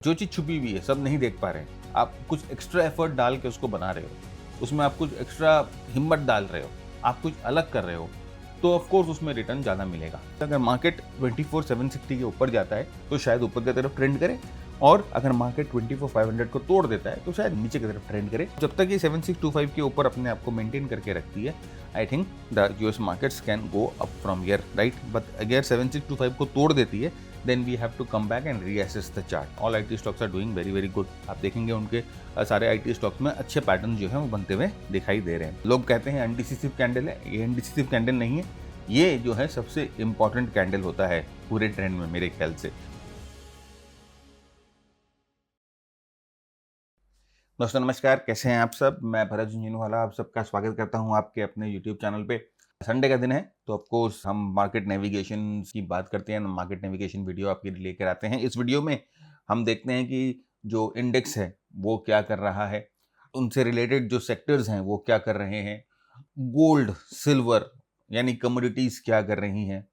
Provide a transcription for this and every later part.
जो चीज़ छुपी हुई है सब नहीं देख पा रहे हैं, आप कुछ एक्स्ट्रा एफर्ट डाल के उसको बना रहे हो, उसमें आप कुछ एक्स्ट्रा हिम्मत डाल रहे हो, आप कुछ अलग कर रहे हो, तो ऑफ कोर्स उसमें रिटर्न ज़्यादा मिलेगा। अगर मार्केट 24,760 के ऊपर जाता है तो शायद ऊपर की तरफ ट्रेंड करे, और अगर मार्केट 24,500 को तोड़ देता है तो शायद नीचे की तरफ ट्रेंड करे। जब तक ये 7625 के ऊपर अपने आप को मेंटेन करके रखती है, I think the US markets can go up from here, right. But अगर 7625 को तोड़ देती है then we have to come back and reassess the chart. All IT stocks are doing very very good. आप देखेंगे उनके सारे IT स्टॉक्स में अच्छे पैटर्न जो हैं वो बनते हुए दिखाई दे रहे हैं। लोग कहते हैं अनडिसिसिव कैंडल है, ये अनडिसिसिव कैंडल नहीं है, ये जो है सबसे इंपॉर्टेंट कैंडल होता है पूरे ट्रेंड में मेरे ख्याल से। दोस्तों नमस्कार, कैसे हैं आप सब। मैं भरत झुंझुनवाला आप सबका स्वागत करता हूं आपके अपने YouTube चैनल पे। संडे का दिन है तो ऑफकोर्स हम मार्केट नेविगेशन की बात करते हैं, मार्केट नेविगेशन वीडियो आपके लिए लेकर आते हैं। इस वीडियो में हम देखते हैं कि जो इंडेक्स है वो क्या कर रहा है, उनसे रिलेटेड जो सेक्टर्स हैं वो क्या कर रहे हैं, गोल्ड सिल्वर यानी कमोडिटीज़ क्या कर रही हैं,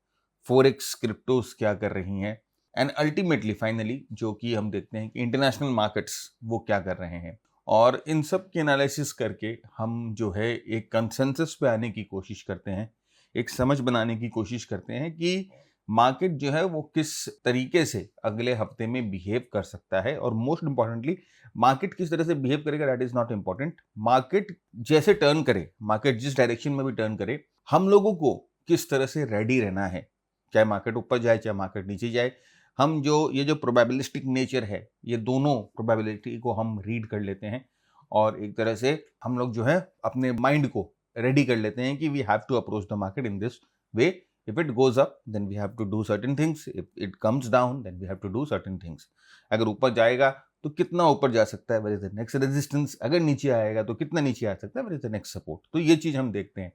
फॉरेक्स क्रिप्टोस क्या कर रही हैं, एंड अल्टीमेटली फाइनली जो कि हम देखते हैं कि इंटरनेशनल मार्केट्स वो क्या कर रहे हैं। और इन सब की एनालिसिस करके हम जो है एक कंसेंसस पे आने की कोशिश करते हैं, एक समझ बनाने की कोशिश करते हैं कि मार्केट जो है वो किस तरीके से अगले हफ्ते में बिहेव कर सकता है। और मोस्ट इंपॉर्टेंटली मार्केट किस तरह से बिहेव करेगा that is not important. Market जैसे टर्न करे, मार्केट जिस डायरेक्शन में भी टर्न करे, हम लोगों को किस तरह से रेडी रहना है, चाहे मार्केट ऊपर जाए चाहे मार्केट नीचे जाए। हम ये जो प्रोबेबिलिस्टिक नेचर है, ये दोनों प्रोबेबिलिटी को हम रीड कर लेते हैं और एक तरह से हम लोग जो है अपने माइंड को रेडी कर लेते हैं कि we have to approach the market in this way. If it goes up then we have to do certain things, if it comes down then we have to do certain things. अगर ऊपर जाएगा तो कितना ऊपर जा सकता है, where is the next resistance, अगर नीचे आएगा तो कितना नीचे आ सकता है, where is the next support. तो ये चीज हम देखते हैं।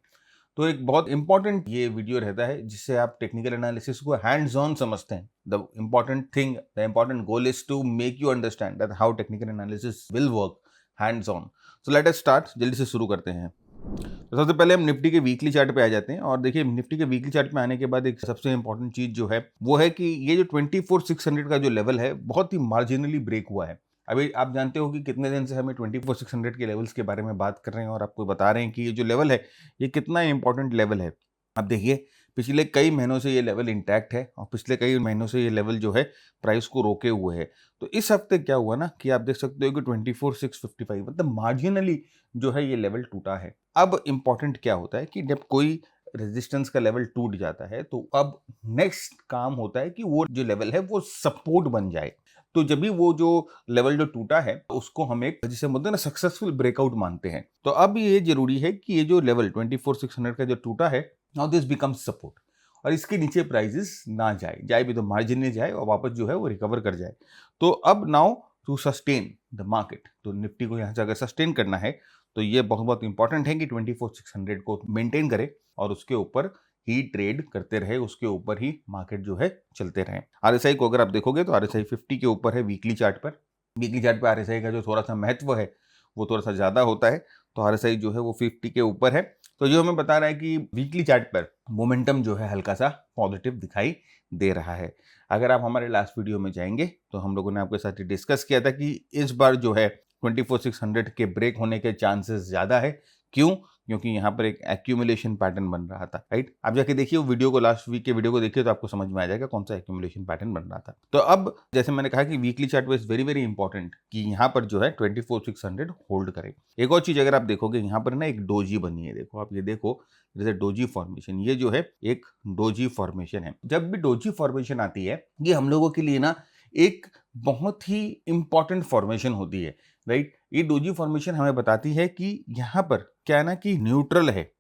तो एक बहुत इंपॉर्टेंट ये वीडियो रहता है जिससे आप टेक्निकल एनालिसिस को हैंड्स ऑन समझते हैं। The important thing, the important goal is to make you understand that how technical analysis will work hands on. So let us start, जल्दी से शुरू करते हैं। तो सबसे पहले हम निफ्टी के वीकली चार्ट पे आ जाते हैं और देखिए निफ्टी के वीकली चार्ट पे आने के बाद एक सबसे इंपॉर्टेंट चीज जो है वो है कि ये जो 24,600 का जो लेवल है बहुत ही मार्जिनली ब्रेक हुआ है। अभी आप जानते हो कि कितने दिन से हमें 24,600 के लेवल्स के बारे में बात कर रहे हैं और आपको बता रहे हैं कि ये जो लेवल है ये कितना इंपॉर्टेंट लेवल है। अब देखिए पिछले कई महीनों से ये लेवल इंटैक्ट है और पिछले कई महीनों से ये लेवल जो है प्राइस को रोके हुए है। तो इस हफ्ते क्या हुआ ना कि आप देख सकते हो कि 24,655 मतलब मार्जिनली जो है ये लेवल टूटा है। अब इंपॉर्टेंट क्या होता है कि जब कोई रेजिस्टेंस का लेवल टूट जाता है तो अब नेक्स्ट काम होता है कि वो जो लेवल है वो सपोर्ट बन जाए। तो जब भी वो जो लेवल जो टूटा है उसको हम एक जिसे बोलते हैं ना सक्सेसफुल ब्रेकआउट मानते हैं। तो अब ये जरूरी है कि ये जो लेवल 24,600 का जो टूटा है, नाउ दिस बिकम्स सपोर्ट और इसके नीचे प्राइजेस ना जाए भी तो मार्जिन में जाए और वापस जो है वो रिकवर कर जाए। तो अब now to sustain the market, तो निफ्टी को यहाँ से अगर सस्टेन करना है तो ये बहुत बहुत इंपॉर्टेंट है कि 24,600 को मेंटेन करे और उसके ऊपर ही ट्रेड करते रहे, उसके ऊपर ही मार्केट जो है चलते रहे। आरएसआई को अगर आप देखोगे तो आरएसआई 50 के ऊपर है वीकली चार्ट पर। वीकली चार्ट पर आरएसआई का जो थोड़ा सा महत्व है वो थोड़ा सा ज़्यादा होता है, तो आरएसआई जो है वो 50 के ऊपर है। तो जो हमें बता रहा है कि वीकली चार्ट पर मोमेंटम जो है हल्का सा पॉजिटिव दिखाई दे रहा है। अगर आप हमारे लास्ट वीडियो में जाएंगे तो हम लोगों ने आपके साथ डिस्कस किया था कि इस बार जो है 24,600 के ब्रेक होने के चांसेस ज़्यादा है। क्यों? क्योंकि यहाँ पर एक एक्यूमुलेशन पैटर्न बन रहा था, राइट। आप जाके देखिए वो वीडियो को, लास्ट वीक के वीडियो को देखिए तो आपको समझ में आ जाएगा कौन सा एक्यूमुलेशन पैटर्न बन रहा था। तो अब जैसे मैंने कहा कि weekly chart wise very very important कि यहाँ पर जो है 24,600 होल्ड करे। एक और चीज अगर आप देखोगे यहाँ पर ना एक डोजी बनी है, देखो आप ये देखो, जैसे डोजी फॉर्मेशन, ये जो है एक डोजी फॉर्मेशन है। जब भी डोजी फॉर्मेशन आती है ये हम लोगों के लिए ना एक बहुत ही इंपॉर्टेंट फॉर्मेशन होती है, राइट। ये डोजी फॉर्मेशन हमें बताती है कि यहाँ पर क्या है ना कि न्यूट्रल है।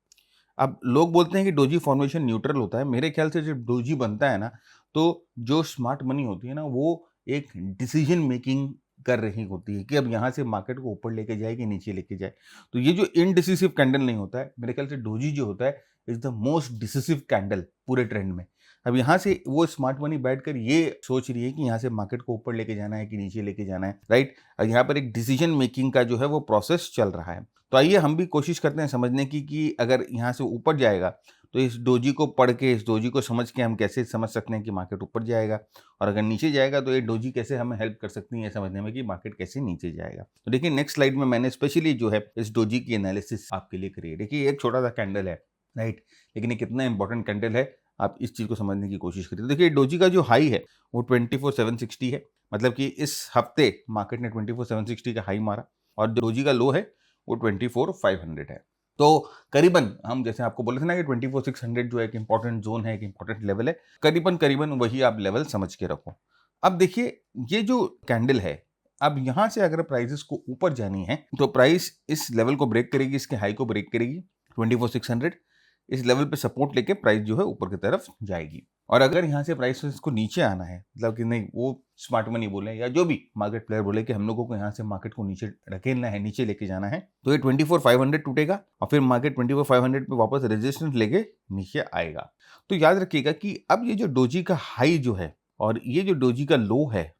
अब लोग बोलते हैं कि डोजी फॉर्मेशन न्यूट्रल होता है, मेरे ख्याल से जब डोजी बनता है ना तो जो स्मार्ट मनी होती है ना वो एक डिसीजन मेकिंग कर रही होती है कि अब यहाँ से मार्केट को ऊपर लेके जाए कि नीचे लेके जाए। तो ये जो इनडिसिसिव कैंडल नहीं होता है, मेरे ख्याल से डोजी जो होता है is the most decisive candle पूरे ट्रेंड में। अब यहाँ से वो स्मार्ट मनी बैठकर ये सोच रही है कि यहाँ से मार्केट को ऊपर लेके जाना है कि नीचे लेके जाना है, राइट। यहाँ पर एक डिसीजन मेकिंग का जो है वो प्रोसेस चल रहा है। तो आइए हम भी कोशिश करते हैं समझने की कि अगर यहाँ से ऊपर जाएगा तो इस डोजी को पढ़ के, इस डोजी को समझ के हम कैसे समझ सकते हैं कि मार्केट ऊपर जाएगा, और अगर नीचे जाएगा तो ये डोजी कैसे हमें हेल्प कर सकती है समझने में कि मार्केट कैसे नीचे जाएगा। तो देखिए नेक्स्ट स्लाइड में मैंने स्पेशली जो है इस डोजी की एनालिसिस आपके लिए करी है। देखिए एक छोटा सा कैंडल है, राइट, लेकिन ये कितना इंपॉर्टेंट कैंडल है, आप इस चीज को समझने की कोशिश करिए। देखिए डोजी का जो हाई है वो 24,760 है, मतलब कि इस हफ्ते मार्केट ने 24,760 का हाई मारा, और डोजी का लो है वो 24,500 है। तो करीबन हम जैसे आपको बोले थे ना कि 24,600 जो है एक इंपॉर्टेंट जोन है, एक इंपॉर्टेंट लेवल है, करीबन करीबन वही आप लेवल समझ के रखो। अब देखिए ये जो कैंडल है, अब यहां से अगर प्राइसेस को ऊपर जानी है तो प्राइस इस लेवल को ब्रेक करेगी, इसके हाई को ब्रेक करेगी 24,600, इस लेवल पे सपोर्ट लेके प्राइस जो है ऊपर की तरफ जाएगी। और अगर यहाँ से प्राइस को नीचे आना है, मतलब कि नहीं, वो स्मार्ट मनी बोले या जो भी मार्केट प्लेयर बोले कि हम लोगों को यहाँ से मार्केट को नीचे ढकेलना है, नीचे लेके जाना है, तो ये 24,500 टूटेगा और फिर मार्केट 24,500 पे वापस रेजिस्टेंस लेके नीचे आएगा। तो याद रखिएगा कि अब ये जो डोजी का हाई जो है और ये जो डोजी का लो है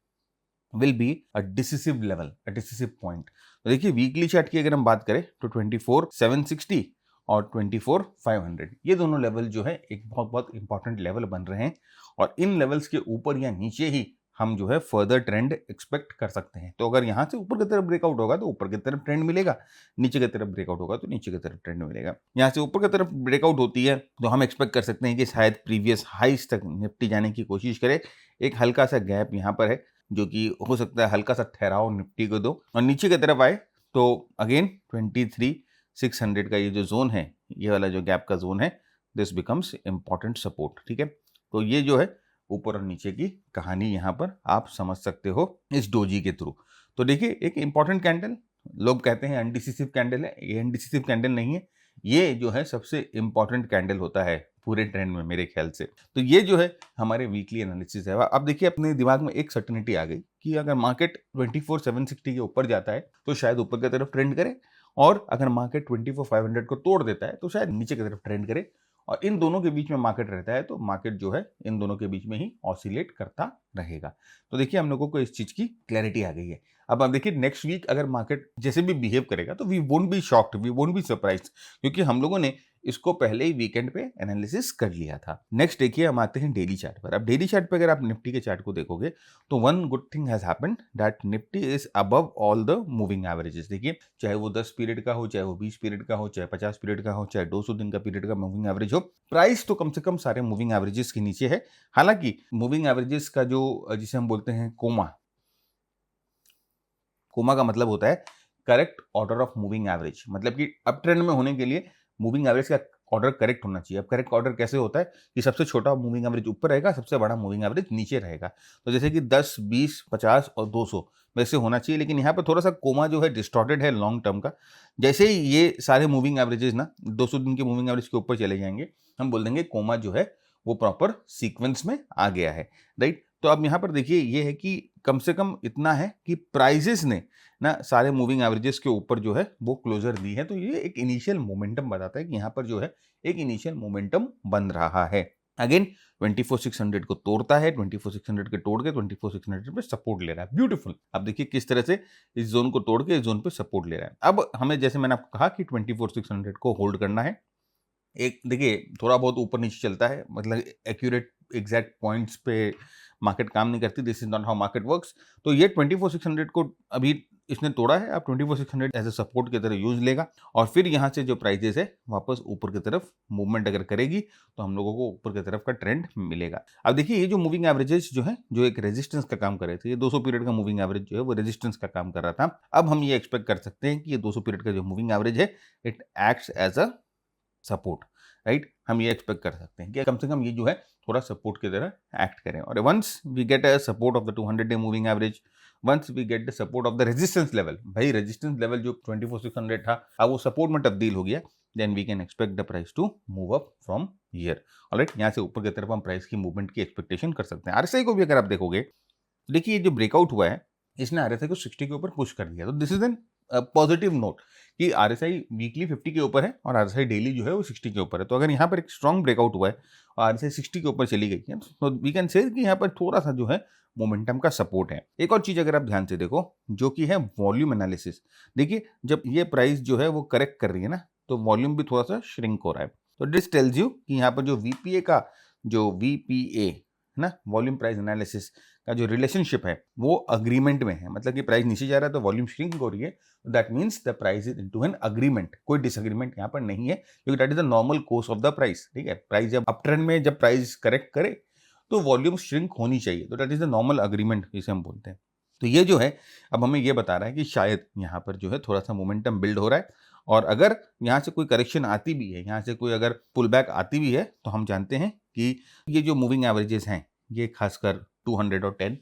will be a decisive level, a decisive point. तो देखिए वीकली चार्ट की अगर हम बात करें तो 24,760 और 24,500 ये दोनों लेवल जो है एक बहुत बहुत इंपॉर्टेंट लेवल बन रहे हैं, और इन लेवल्स के ऊपर या नीचे ही हम जो है फर्दर ट्रेंड एक्सपेक्ट कर सकते हैं। तो अगर यहाँ से ऊपर की तरफ ब्रेकआउट होगा तो ऊपर की तरफ ट्रेंड मिलेगा, नीचे की तरफ ब्रेकआउट होगा तो नीचे की तरफ ट्रेंड मिलेगा। यहाँ से ऊपर की तरफ ब्रेकआउट होती है तो हम एक्सपेक्ट कर सकते हैं कि शायद प्रीवियस हाइस तक निफ्टी जाने की कोशिश करे। एक हल्का सा गैप यहाँ पर है जो कि हो सकता है हल्का सा ठहराव निफ्टी को दो, और नीचे की तरफ आए तो अगेन 23,600 का ये जो जोन है, ये वाला जो गैप का जोन है, दिस बिकम्स इंपॉर्टेंट सपोर्ट। ठीक है, तो ये जो है ऊपर और नीचे की कहानी यहाँ पर आप समझ सकते हो इस डोजी के थ्रू। तो देखिए एक इंपॉर्टेंट कैंडल, लोग कहते हैं अनडिसिसिव कैंडल है, ये अनडिसिसिव कैंडल नहीं है, ये जो है सबसे इंपॉर्टेंट कैंडल होता है पूरे ट्रेंड में मेरे ख्याल से। तो ये जो है हमारे वीकली एनालिसिस है। अब देखिए अपने दिमाग में एक सर्टेनिटी आ गई कि अगर मार्केट 24,760 के ऊपर जाता है तो शायद ऊपर की तरफ ट्रेंड करे, और अगर मार्केट 24,500 को तोड़ देता है तो शायद नीचे की तरफ ट्रेंड करे, और इन दोनों के बीच में मार्केट रहता है तो मार्केट जो है इन दोनों के बीच में ही ऑसिलेट करता रहेगा। तो देखिए हम लोगों को इस चीज की क्लैरिटी आ गई है। अब आप देखिए नेक्स्ट वीक अगर मार्केट जैसे भी बिहेव करेगा तो we won't be shocked, we won't be surprised, क्योंकि हम लोगों ने इसको पहले ही वीकेंड पे एनालिसिस कर लिया था। नेक्स्ट देखिए हम आते हैं डेली चार्ट पर। अब डेली चार्ट पे अगर आप निफ्टी के चार्ट को देखोगे तो one good thing has happened that Nifty is above all the moving averages. देखिए चाहे वो 10 पीरियड का हो, चाहे वो 20 पीरियड का हो, चाहे 50 पीरियड का हो, चाहे 200 दिन का पीरियड का मूविंग एवरेज हो, प्राइस तो कम से कम सारे मूविंग एवरेजेस के नीचे है। हालांकि मूविंग एवरेजेस का जो जिसे हम बोलते हैं कोमा, कोमा का मतलब होता है correct order of moving average, मतलब कि अप ट्रेंड में होने के लिए मूविंग एवरेज का ऑर्डर करेक्ट होना चाहिए। अब करेक्ट ऑर्डर कैसे होता है कि सबसे छोटा मूविंग एवरेज ऊपर रहेगा, सबसे बड़ा मूविंग एवरेज नीचे रहेगा। तो जैसे कि 10, 20, 50 और 200 वैसे होना चाहिए, लेकिन यहाँ पर थोड़ा सा कोमा जो है डिस्टॉर्टेड है लॉन्ग टर्म का। जैसे ही ये सारे मूविंग एवरेजेस ना 200 दिन के मूविंग एवरेज के ऊपर चले जाएंगे, हम बोल देंगे कोमा जो है वो प्रॉपर सीक्वेंस में आ गया है, राइट। तो अब यहाँ पर देखिए ये है कि कम से कम इतना है कि प्राइजेस ने ना सारे मूविंग एवरेजेस के ऊपर जो है वो क्लोजर दी है। तो ये एक इनिशियल मोमेंटम बताता है कि यहाँ पर जो है एक इनिशियल मोमेंटम बन रहा है। अगेन 24,600 को तोड़ता है, 24,600 के तोड़ के 24,600 पे सपोर्ट ले रहा है। ब्यूटीफुल। अब देखिए किस तरह से इस जोन को तोड़ के इस जोन पे सपोर्ट ले रहा है। अब हमें जैसे मैंने आपको कहा कि 24,600 को होल्ड करना है। एक देखिए थोड़ा बहुत ऊपर नीचे चलता है, मतलब एक्यूरेट एग्जैक्ट पॉइंट्स पे मार्केट काम नहीं करती, this is not how market works. तो ये 24,600 को अभी इसने तोड़ा है, अब 24,600 एज ए सपोर्ट की तरह यूज लेगा, और फिर यहाँ से जो प्राइजेस है वापस ऊपर की तरफ मूवमेंट अगर करेगी तो हम लोगों को ऊपर की तरफ का ट्रेंड मिलेगा। अब देखिए ये जो मूविंग एवरेजेस जो है जो एक रेजिस्टेंस का काम कर रहे थे, ये 200 पीरियड का मूविंग एवरेज जो है वो रेजिस्टेंस का काम कर रहा था। अब हम ये एक्सपेक्ट कर सकते हैं कि ये 200 पीरियड का जो मूविंग एवरेज है it acts as a support, right. हम ये एक्सपेक्ट कर सकते हैं कि कम से कम ये जो है थोड़ा सपोर्ट की तरह एक्ट करें। और once we get a support of the 200 day moving average, once we get the support of the resistance level, भाई रेजिस्टेंस लेवल जो 24,600 था अब वो सपोर्ट में तब्दील हो गया, then we can expect the price to move up from here. Alright, यहाँ से ऊपर की तरफ हम प्राइस की मूवमेंट की एक्सपेक्टेशन कर सकते हैं। आरएसआई को भी अगर आप देखोगे तो देखिए ये जो ब्रेकआउट हुआ है इसने आरएसआई को 60 के ऊपर पुश कर दिया। तो this is an positive note कि आरएसआई वीकली 50 के ऊपर है और आरएसआई डेली जो है वो 60 के ऊपर है। तो अगर यहाँ पर एक स्ट्रॉन्ग ब्रेकआउट हुआ है और आरएसआई 60 के ऊपर चली गई है तो वी कैन से कि यहाँ पर थोड़ा सा जो है मोमेंटम का सपोर्ट है। एक और चीज अगर आप ध्यान से देखो जो कि है वॉल्यूम एनालिसिस। देखिए जब ये प्राइस जो है वो करेक्ट कर रही है ना तो वॉल्यूम भी थोड़ा सा श्रिंक हो रहा है। तो दिस टेल्स यू कि यहाँ पर जो वीपीए का जो वीपीए है ना, वॉल्यूम प्राइस एनालिसिस का जो रिलेशनशिप है वो अग्रीमेंट में है। मतलब कि प्राइस नीचे जा रहा है तो वॉल्यूम श्रिंक हो रही है, that means the price is into an agreement. कोई डिसएग्रीमेंट यहाँ पर नहीं है, क्योंकि that is the normal course of the price. ठीक है, प्राइस जब अप ट्रेंड में जब प्राइस करेक्ट करे तो वॉल्यूम श्रिंक होनी चाहिए, तो that is the normal agreement जिसे हम बोलते हैं। तो ये जो है अब हमें ये बता रहा है कि शायद यहाँ पर जो है थोड़ा सा मोमेंटम बिल्ड हो रहा है, और अगर यहाँ से कोई करेक्शन आती भी है, यहाँ से कोई अगर पुल बैक आती भी है, तो हम जानते हैं कि ये जो मूविंग एवरेजेस हैं ये खासकर 200 और 10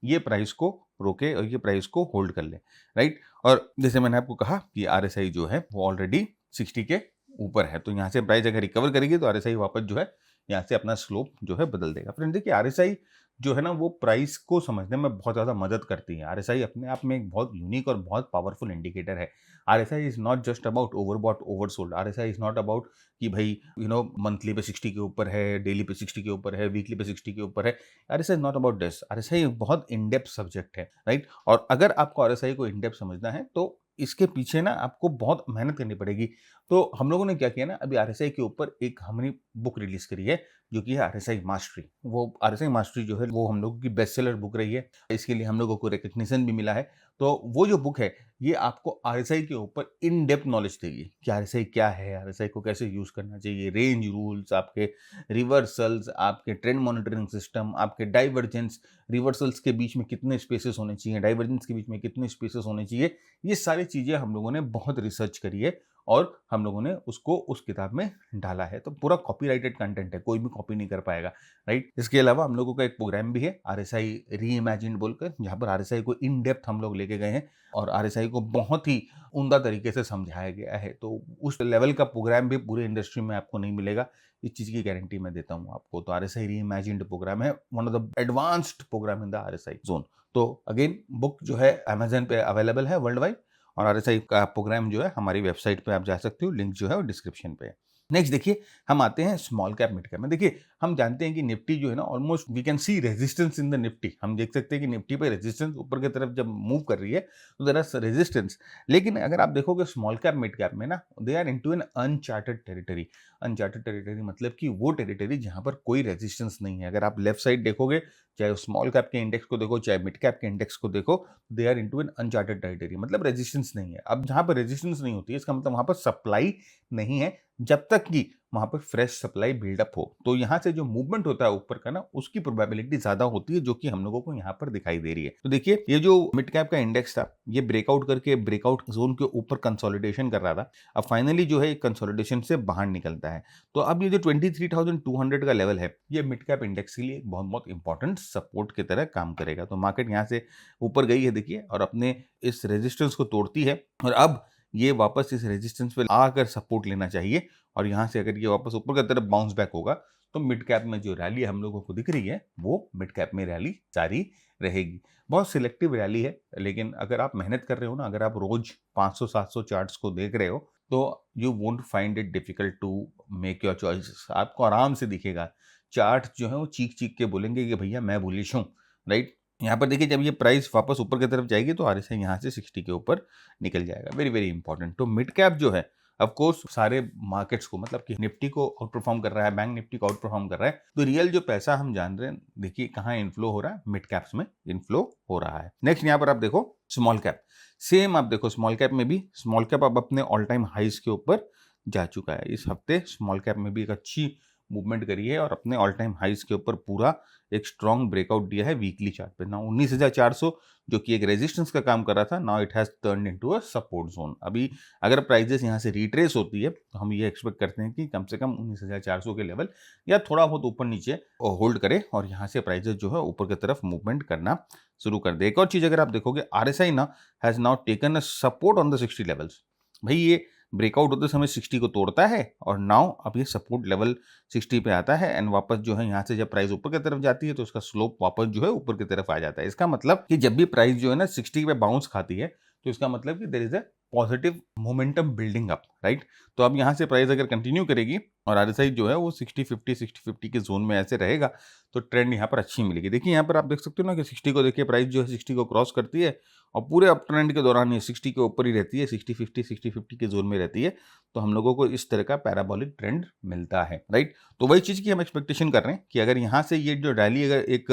ये प्राइस को रोके और ये प्राइस को होल्ड कर ले, राइट। और जैसे मैंने आपको कहा कि आरएसआई जो है वो ऑलरेडी 60 के ऊपर है, तो यहाँ से प्राइस अगर रिकवर करेगी तो आरएसआई वापस जो है यहाँ से अपना स्लोप जो है बदल देगा। फ्रेंड देखिए, आरएसआई जो है ना वो प्राइस को समझने में बहुत ज़्यादा मदद करती है। आरएसआई अपने आप में एक बहुत यूनिक और बहुत पावरफुल इंडिकेटर है। RSI is not just about overbought oversold. RSI is not about कि भाई मंथली पे 60 के ऊपर है, डेली पे 60 के ऊपर है, वीकली पे 60 के ऊपर है। RSI is not about this. RSI बहुत इन डेप्थ सब्जेक्ट है, राइट। और अगर आपको आरएसआई को इन डेप्थ समझना है तो इसके पीछे ना आपको बहुत मेहनत करनी पड़ेगी। तो हम लोगों ने क्या किया ना, अभी आरएसआई के ऊपर एक हमने बुक रिलीज करी है जो कि है आरएसआई मास्टरी। वो आरएसआई मास्टरी जो है वो हम लोगों की बेस्ट सेलर बुक रही है, इसके लिए हम लोगों को रिकग्निशन भी मिला है। तो वो जो बुक है ये आपको आरएसआई के ऊपर इन डेप्थ नॉलेज देगी कि आरएसआई क्या है, आरएसआई को कैसे यूज करना चाहिए, रेंज रूल्स, आपके रिवर्सल्स, आपके ट्रेंड मॉनिटरिंग सिस्टम, आपके डाइवर्जेंस, रिवर्सल्स के बीच में कितने स्पेसेस होने चाहिए, डाइवर्जेंस के बीच में कितने स्पेसेस होने चाहिए। ये सारी चीजें हम लोगों ने बहुत रिसर्च करी है और हम लोगों ने उसको उस किताब में डाला है। तो पूरा कॉपीराइटेड कंटेंट है, कोई भी कॉपी नहीं कर पाएगा, राइट। इसके अलावा हम लोगों का एक प्रोग्राम भी है आरएसआई रीइमेजिन्ड बोलकर, जहाँ पर आरएसआई को इन डेप्थ हम लोग लेके गए हैं और आरएसआई को बहुत ही उम्दा तरीके से समझाया गया है। तो उस लेवल का प्रोग्राम भी पूरे इंडस्ट्री में आपको नहीं मिलेगा, इस चीज की गारंटी मैं देता हूँ आपको। तो आरएसआई रीइमेजिन्ड प्रोग्राम है, one of the advanced program in the RSI zone. तो अगेन बुक जो है अमेजन पे अवेलेबल है वर्ल्ड वाइड, और आरएसआई का प्रोग्राम जो है हमारी वेबसाइट पे आप जा सकते हो, लिंक जो है वो डिस्क्रिप्शन पे है। नेक्स्ट देखिए, हम आते हैं स्मॉल कैप मिड कैप में। देखिए, हम जानते हैं कि निफ्टी जो है ना almost we can see resistance in the Nifty. हम देख सकते हैं कि निफ्टी पे रेजिस्टेंस ऊपर की तरफ जब मूव कर रही है तो देयर आर रेजिस्टेंस। लेकिन अगर आप देखोगे स्मॉल कैप मिड कैप में ना, they are into an uncharted territory. Uncharted territory मतलब कि वो टेरिटरी जहां पर कोई रेजिस्टेंस नहीं है। अगर आप लेफ्ट साइड देखोगे, चाहे स्मॉल कैप के इंडेक्स को देखो चाहे मिड कैप के इंडेक्स को देखो, they are into an uncharted territory, मतलब रेजिस्टेंस नहीं है। अब जहां पर रेजिस्टेंस नहीं होती है इसका मतलब वहां पर सप्लाई नहीं है, जब तक कि वहां पर फ्रेश सप्लाई बिल्डअप हो। तो यहां से जो मूवमेंट होता है ऊपर का ना, उसकी प्रोबेबिलिटी ज्यादा होती है, जो कि हम लोगों को यहाँ पर दिखाई दे रही है। तो देखिए, ये जो मिड कैप का इंडेक्स था ये ब्रेकआउट करके ब्रेकआउट जोन के ऊपर कंसोलिडेशन कर रहा था। अब फाइनली जो है कंसोलिडेशन से बाहर निकलता है। तो अब ये जो 23,200 का लेवल है ये मिड कैप इंडेक्स के लिए एक बहुत बहुत इंपॉर्टेंट सपोर्ट की तरह काम करेगा। तो मार्केट यहाँ से ऊपर गई है देखिए, और अपने इस रेजिस्टेंस को तोड़ती है, और अब ये वापस इस रेजिस्टेंस पे आकर सपोर्ट लेना चाहिए। और यहाँ से अगर ये वापस ऊपर की तरफ बाउंस बैक होगा तो मिड कैप में जो रैली हम लोगों को दिख रही है वो मिड कैप में रैली जारी रहेगी। बहुत सिलेक्टिव रैली है, लेकिन अगर आप मेहनत कर रहे हो ना, अगर आप रोज 500-700 चार्ट्स को देख रहे हो तो you won't find it difficult to make your choices. आपको आराम से दिखेगा, चार्ट जो है वो चीख चीख के बोलेंगे कि भैया मैं बुलिश हूँ, राइट। यहाँ पर देखिए, जब ये प्राइस वापस ऊपर की तरफ जाएगी तो आरएसआई यहाँ से 60 के ऊपर निकल जाएगा। Very very important. तो मिड कैप जो है ऑफ कोर्स सारे मार्केट्स को, मतलब कि निफ्टी को आउट परफॉर्म कर रहा है, बैंक निफ्टी को आउट परफॉर्म कर रहा है। तो रियल जो पैसा हम जान रहे हैं, देखिए कहाँ इनफ्लो हो रहा है, मिड कैप्स में इनफ्लो हो रहा है। नेक्स्ट यहाँ पर आप देखो स्मॉल कैप, सेम आप देखो स्मॉल कैप में भी, स्मॉल कैप अब अपने ऑल टाइम हाइज के ऊपर जा चुका है। इस हफ्ते स्मॉल कैप में भी एक अच्छी मूवमेंट करी है और अपने ऑल टाइम हाइज के ऊपर पूरा एक स्ट्रॉन्ग ब्रेकआउट दिया है वीकली चार्ट पे। ना 19,400 जो कि एक रेजिस्टेंस का काम कर रहा था, now it has turned into a support zone. अभी अगर प्राइजेस यहाँ से रिट्रेस होती है तो हम ये एक्सपेक्ट करते हैं कि कम से कम 19,400 के लेवल या थोड़ा बहुत ऊपर नीचे होल्ड करे और यहाँ से प्राइजेस जो है ऊपर की तरफ मूवमेंट करना शुरू कर दे। एक और चीज अगर आप देखोगे, आरएसआई ना has now taken a support on the 60 levels. भाई ये ब्रेकआउट होते समय 60 को तोड़ता है और नाउ अब ये सपोर्ट लेवल 60 पे आता है एंड वापस जो है यहाँ से जब प्राइस ऊपर की तरफ जाती है तो उसका स्लोप वापस जो है ऊपर की तरफ आ जाता है। इसका मतलब कि जब भी प्राइस जो है ना 60 पे बाउंस खाती है तो इसका मतलब कि there is a positive momentum building up, right. तो अब यहाँ से प्राइस अगर कंटिन्यू करेगी और आरएसआई जो है वो 60-50 के जोन में ऐसे रहेगा तो ट्रेंड यहाँ पर अच्छी मिलेगी। देखिए यहाँ पर आप देख सकते हो ना कि 60 को देखिए, प्राइस जो है 60 को क्रॉस करती है और पूरे अप ट्रेंड के दौरान ये 60 के ऊपर ही रहती है, 60-50 के जोन में रहती है। तो हम लोगों को इस तरह का पैराबोलिक ट्रेंड मिलता है, राइट। तो वही चीज़ की हम एक्सपेक्टेशन कर रहे हैं कि अगर यहाँ से ये जो रैली अगर एक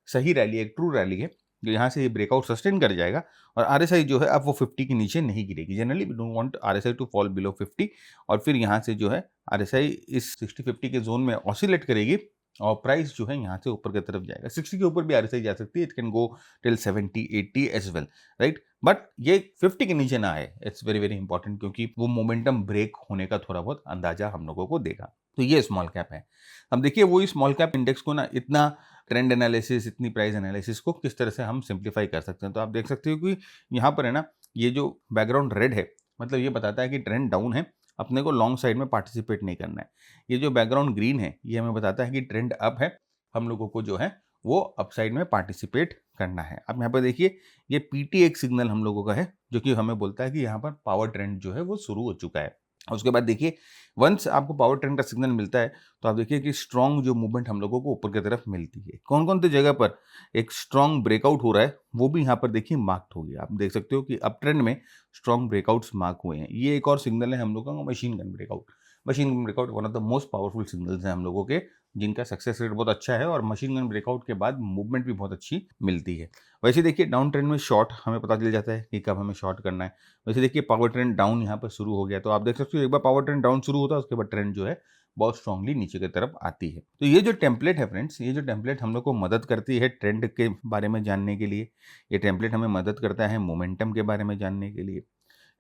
सही रैली, एक ट्रू रैली है, जो यहाँ से ये ब्रेकआउट सस्टेन कर जाएगा और आरएसआई जो है अब वो 50 के नीचे नहीं गिरेगी। Generally we don't want RSI to fall below 50 और फिर यहाँ से जो है आरएसआई इस 60-50 के जोन में ऑसिलेट करेगी और प्राइस जो है यहाँ से ऊपर की तरफ जाएगा। 60 के ऊपर भी आरएसआई जा सकती है, it can go till 70-80 as well, right. But ये 50 के नीचे ना आए, इट्स वेरी वेरी इंपॉर्टेंट, क्योंकि वो मोमेंटम ब्रेक होने का थोड़ा बहुत अंदाजा हम लोगों को देगा। तो ये स्मॉल कैप है। अब देखिए वो स्मॉल कैप इंडेक्स को ना इतना ट्रेंड एनालिसिस, इतनी प्राइस एनालिसिस को किस तरह से हम सिंप्लीफाई कर सकते हैं। तो आप देख सकते हो कि यहाँ पर है ना, ये जो बैकग्राउंड रेड है मतलब ये बताता है कि ट्रेंड डाउन है, अपने को लॉन्ग साइड में पार्टिसिपेट नहीं करना है। ये जो बैकग्राउंड ग्रीन है ये हमें बताता है कि ट्रेंड अप है, हम लोगों को जो है वो अपसाइड में पार्टिसिपेट करना है। अब यहाँ पर देखिए ये पीटी एक सिग्नल हम लोगों का है जो कि हमें बोलता है कि यहाँ पर पावर ट्रेंड जो है वो शुरू हो चुका है। उसके बाद देखिए वंस आपको पावर ट्रेंड का सिग्नल मिलता है तो आप देखिए कि स्ट्रॉन्ग जो मूवमेंट हम लोगों को ऊपर की तरफ मिलती है। कौन कौन सी जगह पर एक स्ट्रॉन्ग ब्रेकआउट हो रहा है वो भी यहाँ पर देखिए मार्क्ड हो गया। आप देख सकते हो कि अप ट्रेंड में स्ट्रॉन्ग ब्रेकआउट्स मार्क हुए हैं। ये एक और सिग्नल है हम लोगों का machine gun breakout. Machine gun breakout one of the most powerful signals हैं हम लोगों के, जिनका सक्सेस रेट बहुत अच्छा है और मशीन गन ब्रेकआउट के बाद मूवमेंट भी बहुत अच्छी मिलती है। वैसे देखिए डाउन ट्रेंड में शॉर्ट हमें पता चल जाता है कि कब हमें शॉर्ट करना है। वैसे देखिए पावर ट्रेंड डाउन यहाँ पर शुरू हो गया, तो आप देख सकते हो एक बार पावर ट्रेंड डाउन शुरू होता है उसके बाद ट्रेंड जो है बहुत स्ट्रांगली नीचे की तरफ आती है। तो ये जो टेम्पलेट है फ्रेंड्स, ये जो टेम्पलेट हम लोग को मदद करती है ट्रेंड के बारे में जानने के लिए। ये टेम्पलेट हमें मदद करता है मोमेंटम के बारे में जानने के लिए,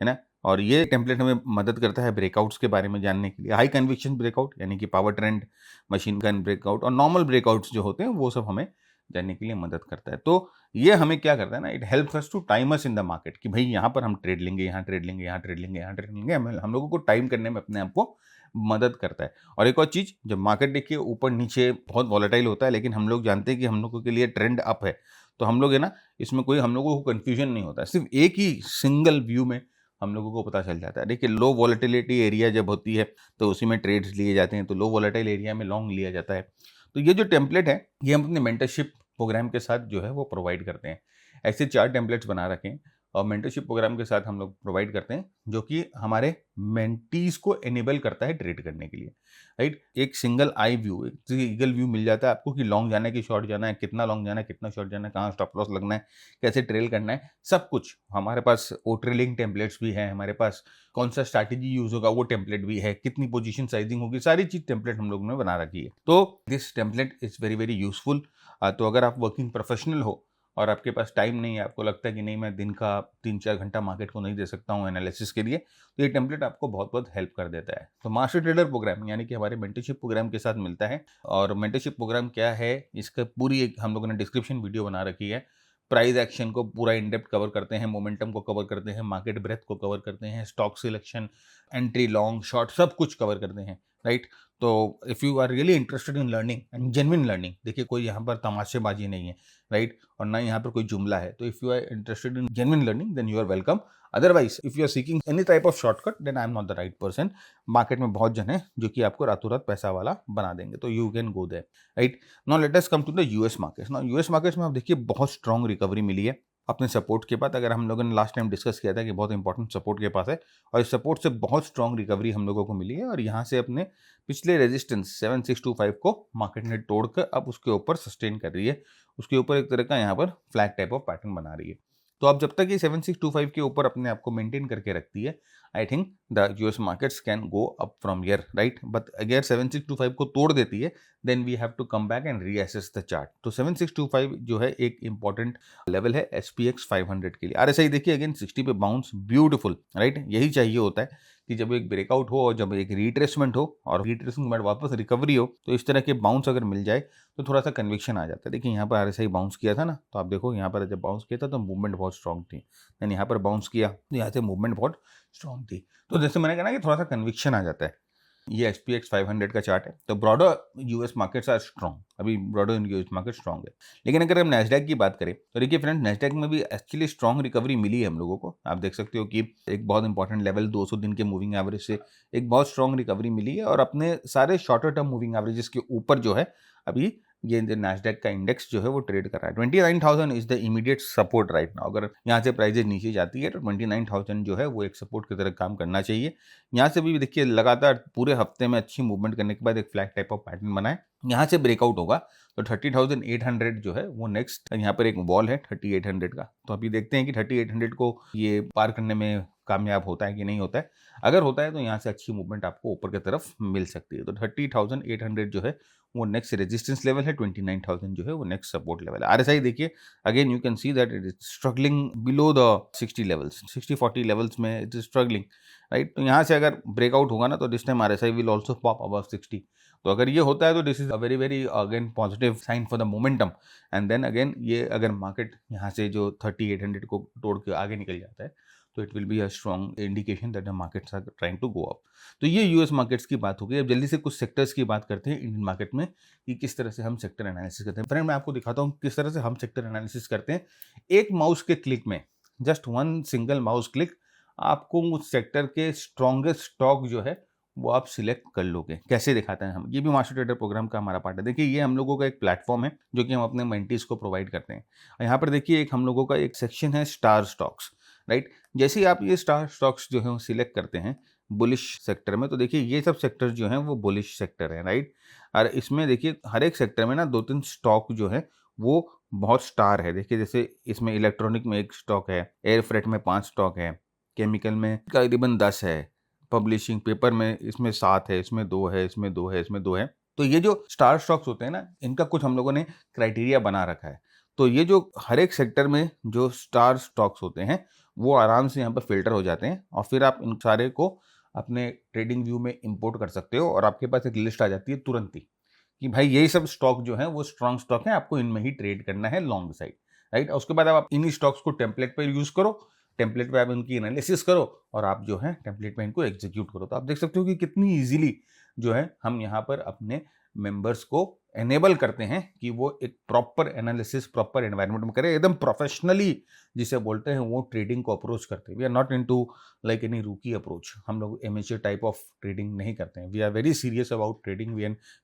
है ना। और ये टेम्पलेट हमें मदद करता है ब्रेकआउट्स के बारे में जानने के लिए। हाई कन्विक्शन ब्रेकआउट यानी कि power trend, machine gun breakout और नॉर्मल ब्रेकआउट्स जो होते हैं वो सब हमें जानने के लिए मदद करता है। तो ये हमें क्या करता है ना, it helps us to time us in the market कि भाई यहाँ पर हम ट्रेड लेंगे, यहाँ ट्रेड लेंगे, यहाँ ट्रेड लेंगे, यहाँ ट्रेड लेंगे। हम लोगों को टाइम करने में अपने आप को मदद करता है। और एक और चीज़, जब मार्केट देखिए ऊपर नीचे बहुत वॉलेटाइल होता है लेकिन हम लोग जानते हैं कि हम लोगों के लिए ट्रेंड अप है, तो हम लोग है ना इसमें कोई हम लोगों को कन्फ्यूजन नहीं होता है। सिर्फ एक ही सिंगल व्यू में हम लोगों को पता चल जाता है। देखिए लो वॉलेटिलिटी एरिया जब होती है तो उसी में ट्रेड्स लिए जाते हैं, तो लो वॉलेटाइल एरिया में लॉन्ग लिया जाता है। तो ये जो टेम्पलेट है ये हम अपने मेंटरशिप प्रोग्राम के साथ जो है वो प्रोवाइड करते हैं। ऐसे 4 टेम्पलेट्स बना रखे हैं और मेंटरशिप प्रोग्राम के साथ हम लोग प्रोवाइड करते हैं जो कि हमारे मेंटीज को एनेबल करता है ट्रेड करने के लिए, राइट। एक सिंगल आई व्यू, एक सिंगल व्यू मिल जाता है आपको कि लॉन्ग जाना है कि शॉर्ट जाना है, कितना लॉन्ग जाना है, कितना शॉर्ट जाना है, कहाँ स्टॉप लॉस लगना है, कैसे ट्रेल करना है, सब कुछ। हमारे पास ओ ट्रेलिंग टेम्पलेट्स भी हैं, हमारे पास कौन सा स्ट्रैटेजी यूज होगा वो टेम्पलेट भी है, कितनी पोजीशन साइजिंग होगी, सारी चीज टेम्पलेट हम लोगों ने बना रखी है। तो this template is very very useful. तो अगर आप वर्किंग प्रोफेशनल हो और आपके पास टाइम नहीं है, आपको लगता है कि नहीं मैं दिन का 3-4 घंटा मार्केट को नहीं दे सकता हूँ एनालिसिस के लिए, तो ये टेम्पलेट आपको बहुत बहुत हेल्प कर देता है। तो मास्टर ट्रेडर प्रोग्राम यानी कि हमारे मेंटरशिप प्रोग्राम के साथ मिलता है। और मेंटरशिप प्रोग्राम क्या है, इसका पूरी एक हम लोगों ने डिस्क्रिप्शन वीडियो बना रखी है। प्राइस एक्शन को पूरा इन डेप्थ कवर करते हैं, मोमेंटम को कवर करते हैं, मार्केट ब्रेथ को कवर करते हैं, stock selection, entry, long, short, सब कुछ कवर करते हैं, राइट। तो if you are really interested in learning and genuine learning, देखिए कोई यहाँ पर तमाशेबाजी नहीं है, राइट, और ना यहाँ पर कोई जुमला है। तो if you are interested in genuine learning then you are welcome. Otherwise if you are seeking any type of shortcut then I am not the right person. Market में बहुत जन है जो कि आपको रातों रात पैसा वाला बना देंगे, तो you can go there, right. Now let us come to the US markets. Now US markets में आप देखिए बहुत स्ट्रॉन्ग रिकवरी मिली है अपने सपोर्ट के बाद। अगर हम लोगों ने लास्ट टाइम डिस्कस किया था कि बहुत इंपॉर्टेंट सपोर्ट के पास है और इस सपोर्ट से बहुत स्ट्रॉन्ग रिकवरी हम लोगों को मिली है और यहाँ से अपने पिछले रेजिस्टेंस 7625 को मार्केट ने तोड़कर अब उसके ऊपर सस्टेन कर रही है। उसके ऊपर एक तरह का यहाँ पर फ्लैग टाइप ऑफ पैटर्न बना रही है। तो अब जब तक ये 7625 के ऊपर अपने आप को मेंटेन करके रखती है, I think the US markets can go up from here, right. But अगर 7625 को तोड़ देती है then we have to come back and reassess the chart. तो 7625 जो है एक इंपॉर्टेंट लेवल है SPX 500 के लिए। RSI देखिए अगेन 60 पे बाउंस, ब्यूटीफुल, राइट। यही चाहिए होता है कि जब एक ब्रेकआउट हो और जब एक रिट्रेसमेंट हो और रिट्रेसमेंट के बाद वापस रिकवरी हो तो इस तरह के बाउंस अगर मिल जाए तो थोड़ा सा कन्विक्शन आ जाता है। देखिए यहाँ पर RSI बाउंस किया था ना, तो आप देखो यहाँ पर जब बाउंस किया था तो मूवमेंट बहुत स्ट्रॉन्ग थी, देन यहाँ पर बाउंस किया तो यहाँ से मूवमेंट बहुत स्ट्रॉन्ग थी। तो जैसे मैंने कहा ना कि थोड़ा सा कन्विक्शन आ जाता है। ये SPX 500 का चार्ट है। तो broader US markets are strong, अभी ब्रॉडर यूएस मार्केट स्ट्रॉन्ग है। लेकिन अगर हम नैस्डैक की बात करें तो देखिए फ्रेंड्स, नैस्डैक में भी एक्चुअली स्ट्रॉन्ग रिकवरी मिली है हम लोगों को। आप देख सकते हो कि एक बहुत इंपॉर्टेंट लेवल 200 दिन के मूविंग एवरेज से एक बहुत स्ट्रॉन्ग रिकवरी मिली है, और अपने सारे शॉर्टर टर्म मूविंग एवरेजेस के ऊपर जो है अभी ये नैस्डैक का इंडेक्स जो है वो ट्रेड कर रहा है। 29,000 is the immediate support right now. अगर यहाँ से प्राइजेज नीचे जाती है तो 29,000 जो है वो एक सपोर्ट की तरह काम करना चाहिए। यहाँ से भी देखिए लगातार पूरे हफ्ते में अच्छी मूवमेंट करने के बाद एक फ्लैग टाइप ऑफ पैटर्न बना है। यहाँ से ब्रेकआउट होगा तो 30,800 जो है वो नेक्स्ट, यहाँ पर एक वॉल है 3800 का। तो अभी देखते हैं कि 3800 को ये पार करने में कामयाब होता है कि नहीं होता है। अगर होता है तो यहाँ से अच्छी मूवमेंट आपको ऊपर की तरफ मिल सकती है। तो 30,800 जो है वो नेक्स्ट रेजिस्टेंस लेवल है, 29,000 जो है वो नेक्स्ट सपोर्ट लेवल है। RSI देखिए again you can see that it is struggling below the 60 levels, 60-40 levels में इट इज स्ट्रगलिंग राइट। तो यहाँ से अगर ब्रेकआउट होगा ना तो this time RSI will also pop above 60। तो अगर ये होता है तो this is a very very again positive sign for the momentum. And then again ये अगर मार्केट यहाँ से जो 3800 को तोड़ के आगे निकल जाता है तो it will be a strong indication that the markets are trying to go up. तो ये यूएस मार्केट्स की बात हो गई। अब जल्दी से कुछ सेक्टर्स की बात करते हैं इंडियन मार्केट में कि किस तरह से हम सेक्टर एनालिसिस करते हैं। फ्रेंड मैं आपको दिखाता हूँ किस तरह से हम सेक्टर एनालिसिस करते हैं। एक माउस के क्लिक में, just one single mouse click, आपको उस सेक्टर के स्ट्रॉन्गेस्ट स्टॉक जो है वो आप सिलेक्ट कर लोगे। कैसे दिखाते हैं हम, ये भी मास्टर ट्रेडर प्रोग्राम का हमारा पार्ट है। देखिए ये हम लोगों का एक प्लेटफॉर्म है जो कि हम अपने मेंटीज को प्रोवाइड करते हैं। यहाँ पर देखिए एक हम लोगों का एक सेक्शन है स्टार स्टॉक्स राइट। जैसे ही आप ये स्टार स्टॉक्स जो है वो सिलेक्ट करते हैं बुलिश सेक्टर में, तो देखिए ये सब सेक्टर जो हैं वो बुलिश सेक्टर है राइट। और इसमें देखिए हर एक सेक्टर में ना 2-3 स्टॉक जो है वो बहुत स्टार है। देखिए जैसे इसमें इलेक्ट्रॉनिक में एक स्टॉक है, एयर फ्रेट में 5 स्टॉक है, केमिकल में करीबन 10 है, पब्लिशिंग पेपर में इसमें 7 है, इसमें 2 है, इसमें 2 है, इसमें 2 है। तो ये जो स्टार स्टॉक्स होते हैं ना, इनका कुछ हम लोगों ने क्राइटेरिया बना रखा है। तो ये जो हर एक सेक्टर में जो स्टार स्टॉक्स होते हैं वो आराम से यहाँ पर फिल्टर हो जाते हैं, और फिर आप इन सारे को अपने ट्रेडिंग व्यू में इंपोर्ट कर सकते हो, और आपके पास एक लिस्ट आ जाती है तुरंत ही कि भाई यही सब स्टॉक जो है वो स्ट्रॉन्ग स्टॉक है, आपको इनमें ही ट्रेड करना है लॉन्ग साइड राइट। उसके बाद आप इन्हीं स्टॉक्स को टेम्पलेट पर यूज करो, टेम्पलेट पे आप इनकी एनालिसिस करो और आप जो है टेम्पलेट पे इनको एग्जीक्यूट करो। तो आप देख सकते हो कि कितनी इजीली जो है हम यहाँ पर अपने मेंबर्स को एनेबल करते हैं कि वो एक प्रॉपर एनालिसिस प्रॉपर एनवायरनमेंट में करें, एकदम प्रोफेशनली जिसे बोलते हैं वो ट्रेडिंग को अप्रोच करते हैं। We are not into like any rookie approach, हम लोग एमेच्योर टाइप ऑफ ट्रेडिंग नहीं करते हैं। We are very serious about trading.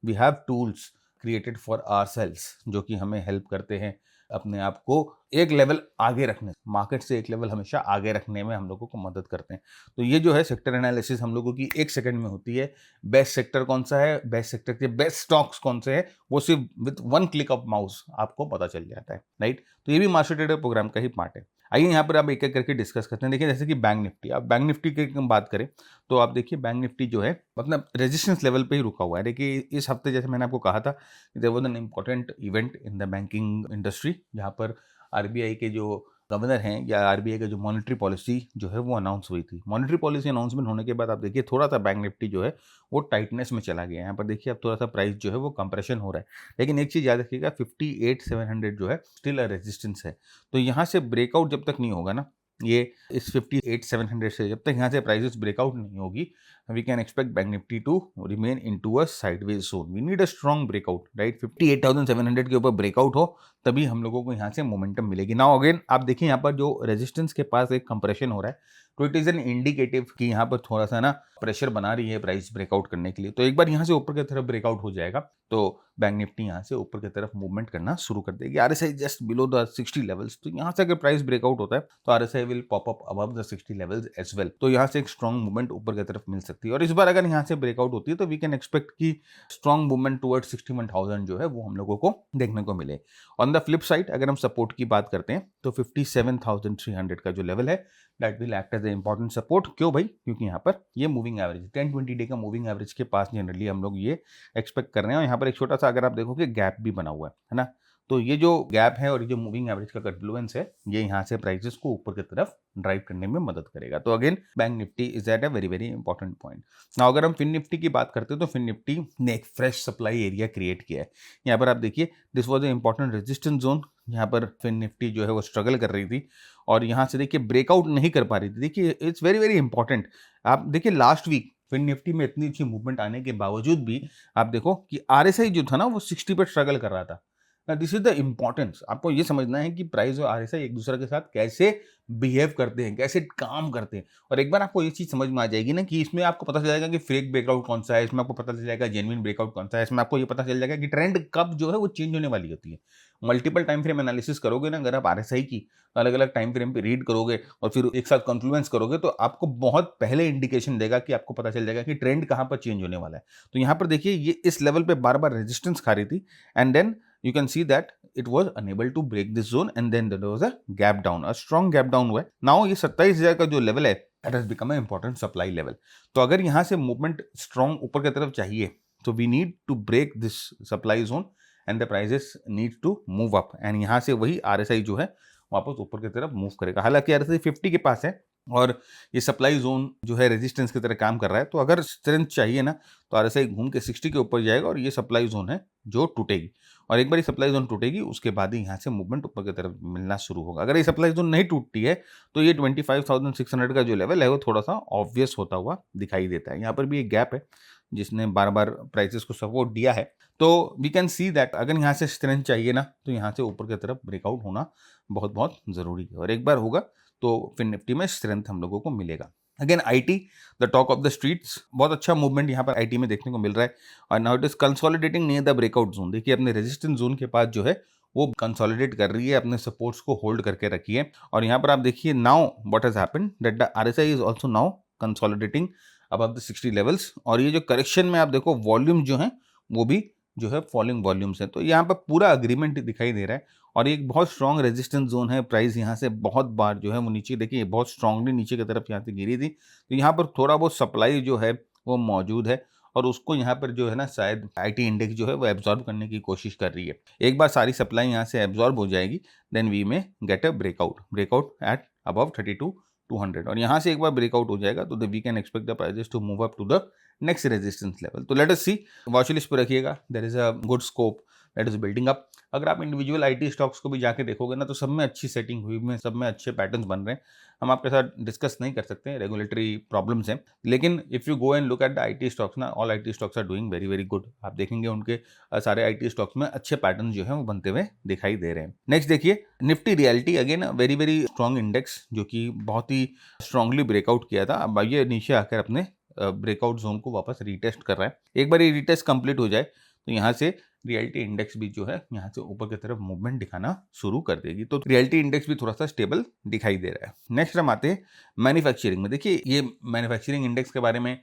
We have tools created for ourselves जो कि हमें हेल्प करते हैं अपने आप को एक लेवल आगे रखने, मार्केट से एक लेवल हमेशा आगे रखने में हम लोगों को मदद करते हैं। तो ये जो है सेक्टर एनालिसिस हम लोगों की 1 सेकंड में होती है। बेस्ट सेक्टर कौन सा है, बेस्ट सेक्टर के बेस्ट स्टॉक्स कौन से हैं, वो सिर्फ विद 1 क्लिक ऑफ माउस आपको पता चल जाता है राइट। तो ये भी मास्टर ट्रेडर प्रोग्राम का ही पार्ट है। आइए यहाँ पर आप एक एक करके डिस्कस करते हैं। देखिए जैसे कि बैंक निफ्टी, आप बैंक निफ्टी की हम बात करें तो आप देखिए बैंक निफ्टी जो है अपना रेजिस्टेंस लेवल पे ही रुका हुआ है। देखिए इस हफ्ते जैसे मैंने आपको कहा था there was an important event in the banking industry, जहाँ पर आरबीआई के जो गवर्नर हैं या आरबीआई का जो मॉनेटरी पॉलिसी जो है वो अनाउंस हुई थी। मॉनेटरी पॉलिसी अनाउंसमेंट होने के बाद आप देखिए थोड़ा सा बैंक निफ्टी जो है वो टाइटनेस में चला गया है। यहाँ पर देखिए अब थोड़ा सा प्राइस जो है वो कंप्रेशन हो रहा है, लेकिन एक चीज़ याद रखिएगा 58,700 जो है स्टिल अ रेजिस्टेंस है। तो यहाँ से ब्रेकआउट जब तक नहीं होगा ना, ये इस 58,700 से जब तक यहाँ से प्राइसेस ब्रेकआउट नहीं होगी, we can expect bank Nifty to remain into a sideways zone. We need a strong breakout right. 58,700 के ऊपर ब्रेकआउट हो तभी हम लोगों को यहाँ से मोमेंटम मिलेगी। नाउ अगेन आप देखिए यहाँ पर जो रेजिस्टेंस के पास एक कंप्रेशन हो रहा है, तो इट इज़ एन इंडिकेटिव कि यहाँ पर थोड़ा सा ना प्रेशर बना रही है प्राइस ब्रेकआउट करने के लिए। तो एक बार यहाँ से ऊपर की तरफ ब्रेकआउट हो जाएगा तो बैंक निफ्टी यहाँ से ऊपर की तरफ मूवमेंट करना शुरू कर देगी। RSI just below the 60 levels, तो यहाँ से अगर प्राइस ब्रेकआउट होता है तो RSI will pop up above the 60 levels as well. तो यहाँ से एक स्ट्रॉन्ग मूवमेंट ऊपर की तरफ मिल सकती है, और इस बार अगर यहाँ से ब्रेकआउट होती है तो वी कैन एक्सपेक्ट कि स्ट्रॉन्ग मूवमेंट टुवर्ड 61,000 जो है वो हम लोगों को देखने को मिले। ऑन द फ्लिप साइड अगर हम सपोर्ट की बात करते हैं तो 57,300 का जो लेवल है that will act as a important support. क्यों भाई, क्योंकि यहाँ पर ये मूविंग एवरेज 10-20 डे का मूविंग एवरेज के पास जनरली हम लोग ये एक्सपेक्ट कर रहे हैं। और यहाँ पर एक छोटा सा अगर आप देखोगे गैप भी बना हुआ है ना, तो ये जो गैप है और ये जो मूविंग एवरेज का कन्फ्लुएंस है ये यहाँ से प्राइसेस को ऊपर की तरफ ड्राइव करने में मदद करेगा। तो again bank Nifty is at a very very important point. Now अगर हम फिन निफ्टी की बात करते हैं तो फिन निफ्टी ने एक फ्रेश सप्लाई एरिया क्रिएट किया है। यहाँ पर आप देखिए this was the important resistance zone, यहाँ पर फिन निफ्टी जो है वो स्ट्रगल कर रही थी और यहाँ से देखिए ब्रेकआउट नहीं कर पा रही थी। देखिए इट्स वेरी वेरी इंपॉर्टेंट। आप देखिए लास्ट वीक फिन निफ्टी में इतनी अच्छी मूवमेंट आने के बावजूद भी आप देखो कि आरएसआई जो था ना वो 60 पे स्ट्रगल कर रहा था। दिस इज द इम्पोर्टेंस, आपको ये समझना है कि प्राइस और आरएसआई एक दूसरे के साथ कैसे बिहेव करते हैं, कैसे काम करते हैं। और एक बार आपको ये चीज समझ में आ जाएगी ना कि इसमें आपको पता चल जाएगा कि फेक ब्रेकआउट कौन सा है, इसमें आपको पता चल जाएगा जेन्युइन ब्रेकआउट कौन सा है, इसमें आपको ये पता चल जाएगा कि ट्रेंड कब जो है वो चेंज होने वाली होती है। मल्टीपल टाइम फ्रेम एनालिसिस करोगे ना, अगर आप आरएसआई की अलग अलग टाइम फ्रेम पे रीड करोगे और फिर एक साथ कॉन्फ्लुएंस करोगे तो आपको बहुत पहले इंडिकेशन देगा कि आपको पता चल जाएगा कि ट्रेंड कहाँ पर चेंज होने वाला है। तो यहाँ पर देखिए ये इस लेवल पे बार बार रेजिस्टेंस खा रही थी and then you can see that it was unable to break this zone and then there was a gap down, a strong gap down हुआ है। now ये 27,000 का जो लेवल है that has become an important supply level। तो अगर यहाँ से मूवमेंट स्ट्रॉन्ग ऊपर की तरफ चाहिए तो we need to break this supply zone and the prices need to move up and यहाँ से वही RSI जो है वापस ऊपर की तरफ मूव करेगा। हालांकि RSI 50 के पास है और ये सप्लाई जोन जो है रेजिस्टेंस की तरह काम कर रहा है, तो अगर स्ट्रेंथ चाहिए ना तो आरएसआई घूम के 60 के ऊपर जाएगा और ये सप्लाई जोन है जो टूटेगी। और एक बार ये सप्लाई जोन टूटेगी उसके बाद ही यहाँ से मूवमेंट ऊपर की तरफ मिलना शुरू होगा। अगर ये सप्लाई जोन नहीं टूटती है तो ये 25,600 का जो लेवल है वो थोड़ा सा ऑब्वियस होता हुआ दिखाई देता है। यहाँ पर भी एक गैप है जिसने बार बार प्राइसेस को सपोर्ट दिया है। तो वी कैन सी दैट अगर यहाँ से स्ट्रेंथ चाहिए ना तो यहाँ से ऊपर की तरफ ब्रेकआउट होना बहुत बहुत ज़रूरी है और एक बार होगा तो फिर निफ्टी में स्ट्रेंथ हम लोगों को मिलेगा। Again IT the talk of the streets, बहुत अच्छा मूवमेंट यहाँ पर आईटी में देखने को मिल रहा है और now it is consolidating near the breakout zone. देखिए अपने रेजिस्टेंस जोन के पास जो है वो कंसोलिडेट कर रही है, अपने सपोर्ट्स को होल्ड करके रखी है। और यहाँ पर आप देखिए now what has happened that the RSI is also now consolidating above the 60 levels. और ये जो करेक्शन में आप देखो वॉल्यूम जो है वो भी जो है फॉलिंग वॉल्यूम्स है, तो यहाँ पर पूरा अग्रीमेंट दिखाई दे रहा है। और एक बहुत स्ट्रॉन्ग रेजिस्टेंस जोन है, प्राइस यहाँ से बहुत बार जो है वो नीचे देखिए बहुत स्ट्रांगली नीचे की तरफ यहाँ से गिरी थी। तो यहाँ पर थोड़ा बहुत सप्लाई जो है वो मौजूद है और उसको यहाँ पर जो है ना शायद आईटी इंडेक्स जो है वो एब्जॉर्ब करने की कोशिश कर रही है। एक बार सारी सप्लाई यहाँ से एब्जॉर्ब हो जाएगी देन वी में get a breakout eight above 32,200 और यहाँ से एक बार ब्रेकआउट हो जाएगा तो we can expect the prices to move up to the next resistance level. तो let us see, watch list पर रखिएगा, there is a good scope that is building up. अगर आप इंडिविजुअल आईटी स्टॉक्स को भी जाके देखोगे ना तो सब में अच्छी सेटिंग हुई में, सब में अच्छे पैटर्न्स बन रहे हैं। हम आपके साथ डिस्कस नहीं कर सकते, रेगुलेटरी प्रॉब्लम्स हैं, लेकिन if you go and look at the IT stocks ना, all IT stocks are doing very very good. आप देखेंगे उनके सारे आईटी स्टॉक्स में अच्छे पैटर्न जो है वो बनते हुए दिखाई दे रहे हैं। नेक्स्ट देखिए Nifty reality, again very very strong index जो कि बहुत ही स्ट्रांगली ब्रेकआउट किया था। अब ये नीचे आकर अपने ब्रेकआउट जोन को वापस रीटेस्ट कर रहा है। एक बार ये रीटेस्ट कंप्लीट हो जाए तो यहाँ से रियलिटी इंडेक्स भी जो है यहाँ से ऊपर की तरफ मूवमेंट दिखाना शुरू कर देगी। तो रियलिटी इंडेक्स भी थोड़ा सा स्टेबल दिखाई दे रहा है। नेक्स्ट हम आते हैं मैन्युफैक्चरिंग में। देखिए ये मैन्युफैक्चरिंग इंडेक्स के बारे में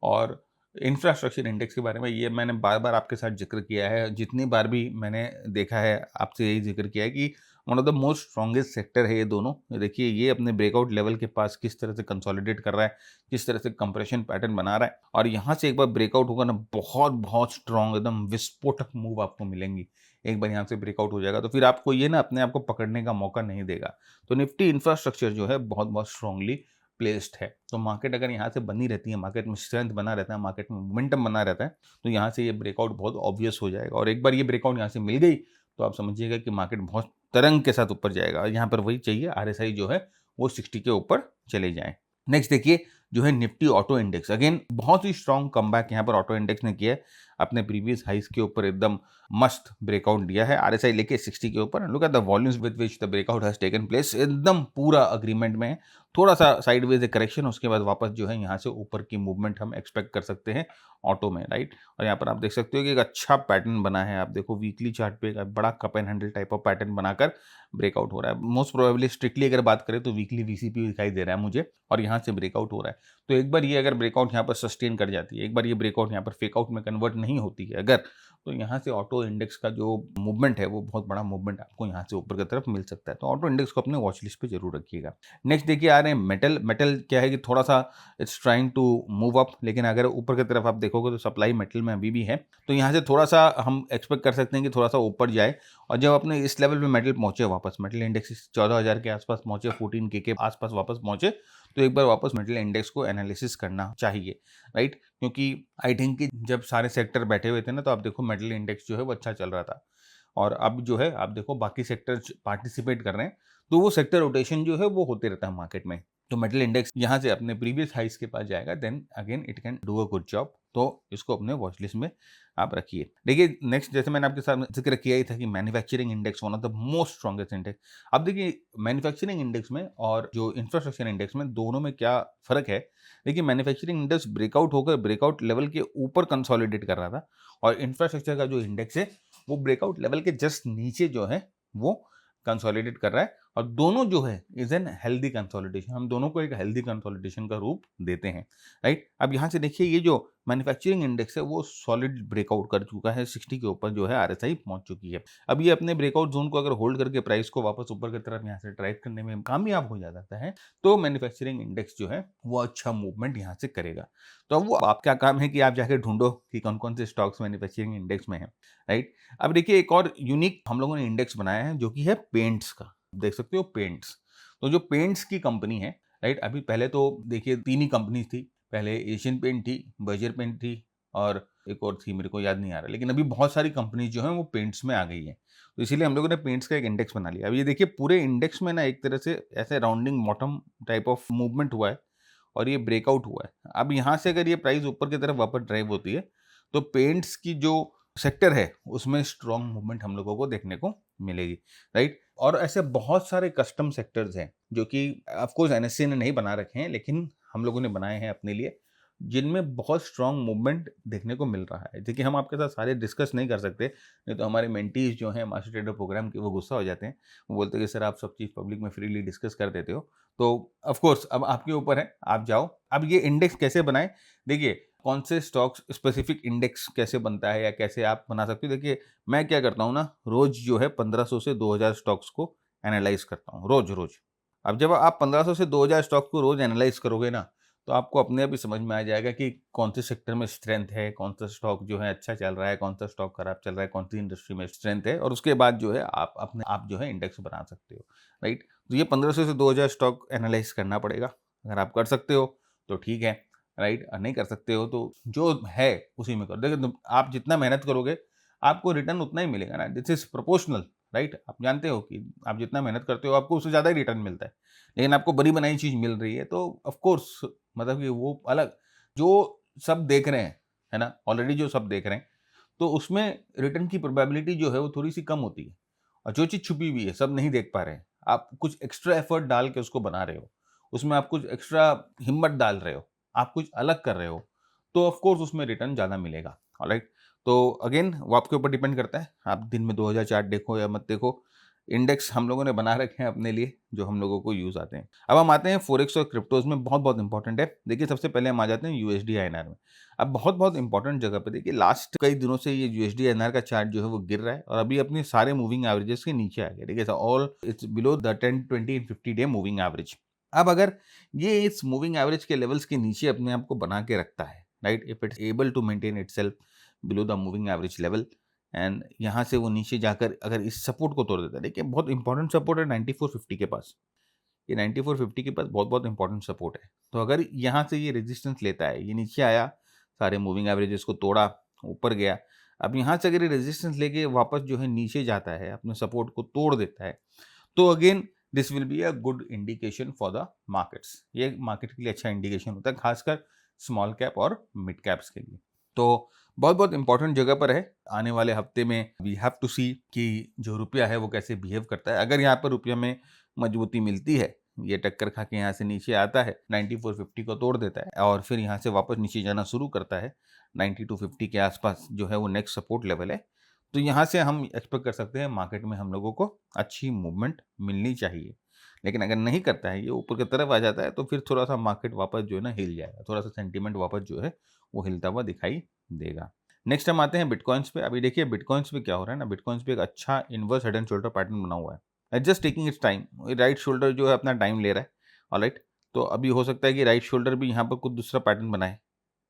और इंफ्रास्ट्रक्चर इंडेक्स के बारे में ये मैंने बार बार आपके साथ जिक्र किया है। जितनी बार भी मैंने देखा है आपसे यही जिक्र किया है कि one of the most strongest sector है ये दोनों। देखिए ये अपने ब्रेकआउट लेवल के पास किस तरह से कंसोलिडेट कर रहा है, किस तरह से कंप्रेशन पैटर्न बना रहा है और यहाँ से एक बार ब्रेकआउट होगा ना बहुत बहुत स्ट्रॉन्ग एकदम विस्फोटक मूव आपको मिलेंगी। एक बार यहाँ से ब्रेकआउट हो जाएगा तो फिर आपको ये ना अपने आप को पकड़ने का मौका नहीं देगा। तो निफ्टी इंफ्रास्ट्रक्चर जो है बहुत बहुत स्ट्रांगली प्लेस्ड है। तो मार्केट अगर यहाँ से बनी रहती है, मार्केट में स्ट्रेंथ बना रहता है, मार्केट में मोमेंटम बना रहता है तो यहाँ से ये ब्रेकआउट बहुत ऑब्वियस हो जाएगा। और एक बार ये ब्रेकआउट यहाँ से मिल गई तो आप समझिएगा कि मार्केट बहुत तरंग के साथ ऊपर जाएगा। यहाँ पर वही चाहिए आरएसआई जो है वो 60 के ऊपर चले जाए। नेक्स्ट देखिए जो है निफ्टी ऑटो इंडेक्स, अगेन बहुत ही स्ट्रॉन्ग कमबैक यहाँ पर ऑटो इंडेक्स ने किया है। अपने प्रीवियस हाइस के ऊपर एकदम मस्त ब्रेकआउट दिया है, आरएसआई लेके 60 के ऊपर। Look at the volumes with which the breakout has taken place, एकदम पूरा अग्रीमेंट में है। थोड़ा सा साइडवेज करेक्शन, उसके बाद वापस जो है यहाँ से ऊपर की मूवमेंट हम एक्सपेक्ट कर सकते हैं ऑटो में, राइट। और यहाँ पर आप देख सकते हो कि एक अच्छा पैटर्न बना है। आप देखो वीकली चार्ट पे एक बड़ा cup and handle type of pattern बनाकर ब्रेकआउट हो रहा है। मोस्ट प्रोबेबली स्ट्रिक्टली अगर बात करें तो वीकली वीसीपी दिखाई दे रहा है मुझे और यहाँ से ब्रेकआउट हो रहा है। तो एक बार ये अगर ब्रेकआउट यहाँ पर सस्टेन कर जाती है, एक बार ये ब्रेकआउट यहाँ पर फेकआउट में कन्वर्ट नहीं होती है अगर, तो यहाँ से ऑटो इंडेक्स का जो मूवमेंट है वो बहुत बड़ा मूवमेंट आपको यहाँ से ऊपर की तरफ मिल सकता है। तो ऑटो इंडेक्स को अपने वॉच लिस्ट पे जरूर रखिएगा। नेक्स्ट देखिए आ रहे हैं मेटल। मेटल क्या है कि थोड़ा सा it's trying to move up, लेकिन अगर ऊपर की तरफ आप देखोगे तो सप्लाई मेटल में अभी भी है। तो यहाँ से थोड़ा सा हम एक्सपेक्ट कर सकते हैं कि थोड़ा सा ऊपर जाए और जब अपने इस लेवल पे मेटल पहुंचे, वापस मेटल इंडेक्स 14,000 के आसपास पहुंचे, 14K के आसपास वापस पहुंचे, तो एक बार वापस मेटल इंडेक्स को एनालिसिस करना चाहिए, राइट। क्योंकि आई थिंक कि जब सारे सेक्टर बैठे हुए थे ना तो आप देखो मेटल इंडेक्स जो है वो अच्छा चल रहा था और अब जो है आप देखो बाकी सेक्टर पार्टिसिपेट कर रहे हैं तो वो सेक्टर रोटेशन जो है वो होते रहता है मार्केट में। तो मेटल इंडेक्स यहाँ से अपने प्रीवियस हाइस के पास जाएगा, then again it can do a good job. तो इसको अपने वॉच लिस्ट में आप रखिए। देखिए नेक्स्ट, जैसे मैंने आपके साथ जिक्र किया ही था कि manufacturing index one of the most strongest index. अब देखिए मैन्युफैक्चरिंग इंडेक्स में और जो इंफ्रास्ट्रक्चर इंडेक्स में दोनों में क्या फर्क है। देखिए मैन्युफैक्चरिंग इंडेक्स ब्रेकआउट होकर ब्रेकआउट लेवल के ऊपर कंसोलिडेट कर रहा था, और इंफ्रास्ट्रक्चर का जो इंडेक्स है वो ब्रेकआउट लेवल के जस्ट नीचे जो है वो कंसोलिडेट कर रहा है, और दोनों जो है इज एन हेल्दी कंसोलिडेशन। हम दोनों को एक हेल्दी कंसोलिडेशन का रूप देते हैं, राइट। अब यहाँ से देखिए ये जो मैन्युफैक्चरिंग इंडेक्स है वो सॉलिड ब्रेकआउट कर चुका है, 60 के ऊपर जो है आरएसआई पहुंच चुकी है। अब ये अपने ब्रेकआउट जोन को अगर होल्ड करके प्राइस को वापस ऊपर की तरफ यहाँ से ड्राइव करने में कामयाब हो जाता है, तो मैन्युफैक्चरिंग इंडेक्स जो है वो अच्छा मूवमेंट यहाँ से करेगा। तो अब वो आपका काम है कि आप जाके ढूंढो कि कौन कौन से स्टॉक्स मैन्युफैक्चरिंग इंडेक्स में है, राइट। अब देखिए एक और यूनिक हम लोगों ने इंडेक्स बनाया है जो कि है पेंट्स का। देख सकते हो पेंट्स, तो जो पेंट्स की कंपनी है, राइट। अभी पहले तो देखिए 3 ही कंपनी थी, पहले एशियन पेंट थी, बर्जर पेंट थी, और एक और थी मेरे को याद नहीं आ रहा, लेकिन अभी बहुत सारी कंपनी जो है वो पेंट्स में आ गई है। तो इसीलिए हम लोगों ने पेंट्स का एक इंडेक्स बना लिया। अब ये देखिए पूरे इंडेक्स में ना एक तरह से ऐसे rounding bottom type of movement हुआ है, और ये ब्रेकआउट हुआ है। अब यहाँ से अगर ये प्राइस ऊपर की तरफ वापस ड्राइव होती है, तो पेंट्स की जो सेक्टर है उसमें स्ट्रॉन्ग मूवमेंट हम लोगों को देखने को मिलेगी, राइट। और ऐसे बहुत सारे कस्टम सेक्टर्स हैं जो कि ऑफ कोर्स एनएससी ने नहीं बना रखे हैं, लेकिन हम लोगों ने बनाए हैं अपने लिए, जिनमें बहुत स्ट्रॉन्ग मूवमेंट देखने को मिल रहा है। देखिए हम आपके साथ सारे डिस्कस नहीं कर सकते, नहीं तो हमारे मेंटीज जो हैं मास्टर ट्रेडर प्रोग्राम के वो गुस्सा हो जाते हैं। वो बोलते हैं कि सर आप सब चीज़ पब्लिक में फ्रीली डिस्कस कर देते हो। तो ऑफ कोर्स अब आपके ऊपर है, आप जाओ। अब ये इंडेक्स कैसे बनाएं, देखिए कौन से स्टॉक्स स्पेसिफिक इंडेक्स कैसे बनता है या कैसे आप बना सकते हो। देखिए मैं क्या करता हूँ ना, रोज जो है 1500 से 2000 स्टॉक्स को एनालाइज करता हूँ, रोज रोज। अब जब आप 1500 से 2000 स्टॉक्स को रोज एनालाइज करोगे ना, तो आपको अपने आप ही समझ में आ जाएगा कि कौन से सेक्टर में स्ट्रेंथ है, कौन सा स्टॉक जो है अच्छा चल रहा है, कौन सा स्टॉक खराब चल रहा है, कौन सी इंडस्ट्री में स्ट्रेंथ है, और उसके बाद जो है आप अपने आप जो है इंडेक्स बना सकते हो, राइट। तो ये 1500 से 2000 स्टॉक एनालाइज करना पड़ेगा। अगर आप कर सकते हो तो ठीक है, राइट। नहीं कर सकते हो तो जो है उसी में करो। देखिए आप जितना मेहनत करोगे आपको रिटर्न उतना ही मिलेगा ना, दिस इज प्रोपोर्शनल, राइट। आप जानते हो कि आप जितना मेहनत करते हो आपको उससे ज़्यादा ही रिटर्न मिलता है, लेकिन आपको बड़ी बनाई चीज़ मिल रही है, तो ऑफ कोर्स मतलब कि वो अलग जो सब देख रहे हैं, है ना, ऑलरेडी जो सब देख रहे हैं, तो उसमें रिटर्न की प्रोबेबिलिटी जो है वो थोड़ी सी कम होती है। और जो चीज़ छुपी हुई है, सब नहीं देख पा रहे हैं, आप कुछ एक्स्ट्रा एफर्ट डाल के उसको बना रहे हो, उसमें आप कुछ एक्स्ट्रा हिम्मत डाल रहे हो, आप कुछ अलग कर रहे हो, तो ऑफ कोर्स उसमें रिटर्न ज़्यादा मिलेगा, ऑलराइट। तो अगेन वो आपके ऊपर डिपेंड करता है, आप दिन में 2000 चार्ट देखो या मत देखो। इंडेक्स हम लोगों ने बना रखे हैं अपने लिए, जो हम लोगों को यूज़ आते हैं। अब हम आते हैं फॉरेक्स और क्रिप्टोज़ में, बहुत-बहुत इंपॉर्टेंट है। देखिए सबसे पहले हम आ जाते हैं यूएसडी आईएनआर में। अब बहुत-बहुत इंपॉर्टेंट जगह पे देखिए लास्ट कई दिनों से ये यूएसडी आईएनआर का चार्ट जो है वो गिर रहा है, और अभी अपने सारे मूविंग एवरेजेस के नीचे आ गया। देखिए all it's below the 10, 20 and 50 day moving average. अब अगर ये इस मूविंग एवरेज के लेवल्स के नीचे अपने आप को बना के रखता है, right, if it's able to maintain itself below the moving average level, and यहाँ से वो नीचे जाकर अगर इस सपोर्ट को तोड़ देता है, देखिए बहुत इंपॉर्टेंट सपोर्ट है 9450 के पास। ये 9450 के पास बहुत-बहुत इंपॉर्टेंट सपोर्ट है। तो अगर यहाँ से ये रेजिस्टेंस लेता है, ये नीचे आया, सारे मूविंग एवरेजेस को तोड़ा, ऊपर गया। अब यहाँ से अगर ये रेजिस्टेंस लेके वापस जो है नीचे जाता है, अपने सपोर्ट को तोड़ देता है, तो again this will be a good indication for the markets. ये मार्केट के लिए अच्छा इंडिकेशन होता है, खासकर स्मॉल कैप और मिड कैप्स के लिए। तो बहुत-बहुत इंपॉर्टेंट जगह पर है। आने वाले हफ्ते में वी हैव टू सी कि जो रुपया है वो कैसे बिहेव करता है। अगर यहाँ पर रुपया में मजबूती मिलती है, ये टक्कर खा के यहाँ से नीचे आता है, 9450 को तोड़ देता है और फिर यहाँ से वापस नीचे जाना शुरू करता है, 9250 के आसपास जो है वो नेक्स्ट सपोर्ट लेवल है। तो यहाँ से हम एक्सपेक्ट कर सकते हैं मार्केट में हम लोगों को अच्छी मूवमेंट मिलनी चाहिए। लेकिन अगर नहीं करता है, ये ऊपर की तरफ आ जाता है, तो फिर थोड़ा-सा मार्केट वापस जो है ना हिल जाएगा। थोड़ा-सा सेंटीमेंट वापस जो है वो हिलता हुआ दिखाई देगा। नेक्स्ट हम आते हैं बिटकॉइन्स पे। अभी देखिए बिटकॉइन्स पे क्या हो रहा है ना, बिटकॉइन्स पे एक अच्छा inverse head and shoulder pattern बना हुआ है। Just taking it's time. Right shoulder जो है अपना टाइम ले रहा है, ऑलराइट। तो अभी हो सकता है कि राइट शोल्डर भी यहाँ पर कुछ दूसरा पैटर्न बनाए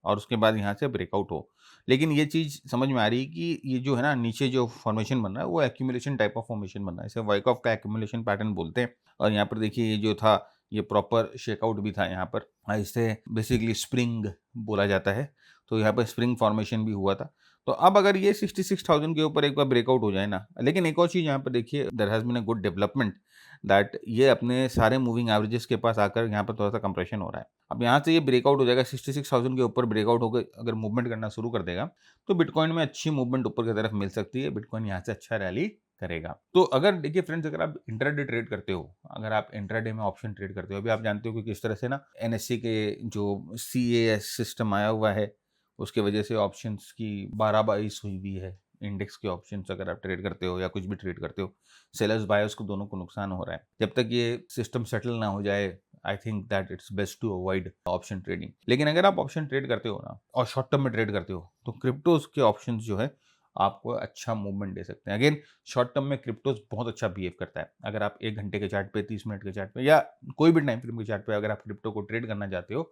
और उसके बाद यहाँ से ब्रेकआउट हो। लेकिन ये चीज़ समझ में आ रही है कि ये जो है ना नीचे जो फॉर्मेशन बन रहा है वो एक्यूमुलेशन टाइप ऑफ फॉर्मेशन बन रहा है। इसे वाइकॉफ का एक्यूमुलेशन पैटर्न बोलते हैं। और यहाँ पर देखिए ये जो था ये प्रॉपर शेकआउट भी था यहाँ पर। इसे बेसिकली स्प्रिंग बोला जाता है। तो यहाँ पर स्प्रिंग फॉर्मेशन भी हुआ था। तो अब अगर ये 66,000 के ऊपर एक बार ब्रेकआउट हो जाए ना, लेकिन एक और चीज़ यहाँ पर देखिए there has been a good development that ये अपने सारे मूविंग एवरेजेस के पास आकर यहाँ पर थोड़ा सा कंप्रेशन हो रहा है। अब यहाँ से ये ब्रेकआउट हो जाएगा 66,000 के ऊपर ब्रेकआउट होकर अगर मूवमेंट करना शुरू कर देगा तो बिटकॉइन में अच्छी मूवमेंट ऊपर की तरफ मिल सकती है। बिटकॉइन यहाँ से अच्छा रैली करेगा। तो अगर देखिए फ्रेंड्स, अगर आप इंट्राडे ट्रेड करते हो, अगर आप इंट्राडे में ऑप्शन ट्रेड करते हो, अभी आप जानते हो कि किस तरह से ना एनएससी के जो सीएएस सिस्टम आया हुआ है उसके वजह से ऑप्शंस की 12-22 हुई भी है। इंडेक्स के ऑप्शंस अगर आप ट्रेड करते हो या कुछ भी ट्रेड करते हो, सेलर्स बायर्स को दोनों को नुकसान हो रहा है। जब तक ये सिस्टम सेटल ना हो जाए, I think that it's best to avoid option trading. लेकिन अगर आप ऑप्शन ट्रेड करते हो ना और शॉर्ट टर्म में ट्रेड करते हो तो क्रिप्टोज के ऑप्शन जो है आपको अच्छा मूवमेंट दे सकते हैं। अगेन शॉर्ट टर्म में क्रिप्टोज बहुत अच्छा बिहेव करता है। अगर आप 1 घंटे के चार्ट पे, 30 मिनट के चार्ट पे या कोई भी टाइम फ्रेम के चार्ट पे अगर आप क्रिप्टो को ट्रेड करना चाहते हो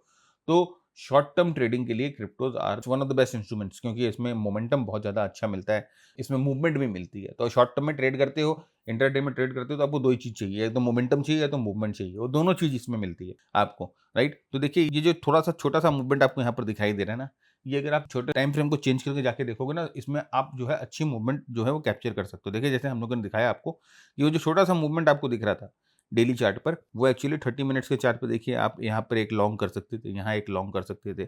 तो शॉर्ट टर्म ट्रेडिंग के लिए cryptos are one of the best instruments, क्योंकि इसमें मोमेंटम बहुत ज़्यादा अच्छा मिलता है, इसमें मूवमेंट भी मिलती है। तो शॉर्ट टर्म में ट्रेड करते हो, इंटरडे में ट्रेड करते हो तो आपको 2 ही चीज़ चाहिए, या तो मोमेंटम चाहिए या तो मूवमेंट चाहिए, और दोनों चीज़ इसमें मिलती है आपको, राइट। तो देखिए ये जो थोड़ा सा छोटा सा मूवमेंट आपको यहाँ पर दिखाई दे रहा है ना, ये अगर आप छोटे टाइम फ्रेम को चेंज करके जाके देखोगे ना, इसमें आप जो है अच्छी मूवमेंट जो है वो कैप्चर कर सकते हो। देखिए जैसे हम लोगों ने दिखाया आपको, ये जो छोटा सा मूवमेंट आपको दिख रहा था डेली चार्ट पर, वो एक्चुअली 30 मिनट्स के चार्ट पे देखिए आप यहाँ पर एक लॉन्ग कर सकते थे, यहाँ एक लॉन्ग कर सकते थे,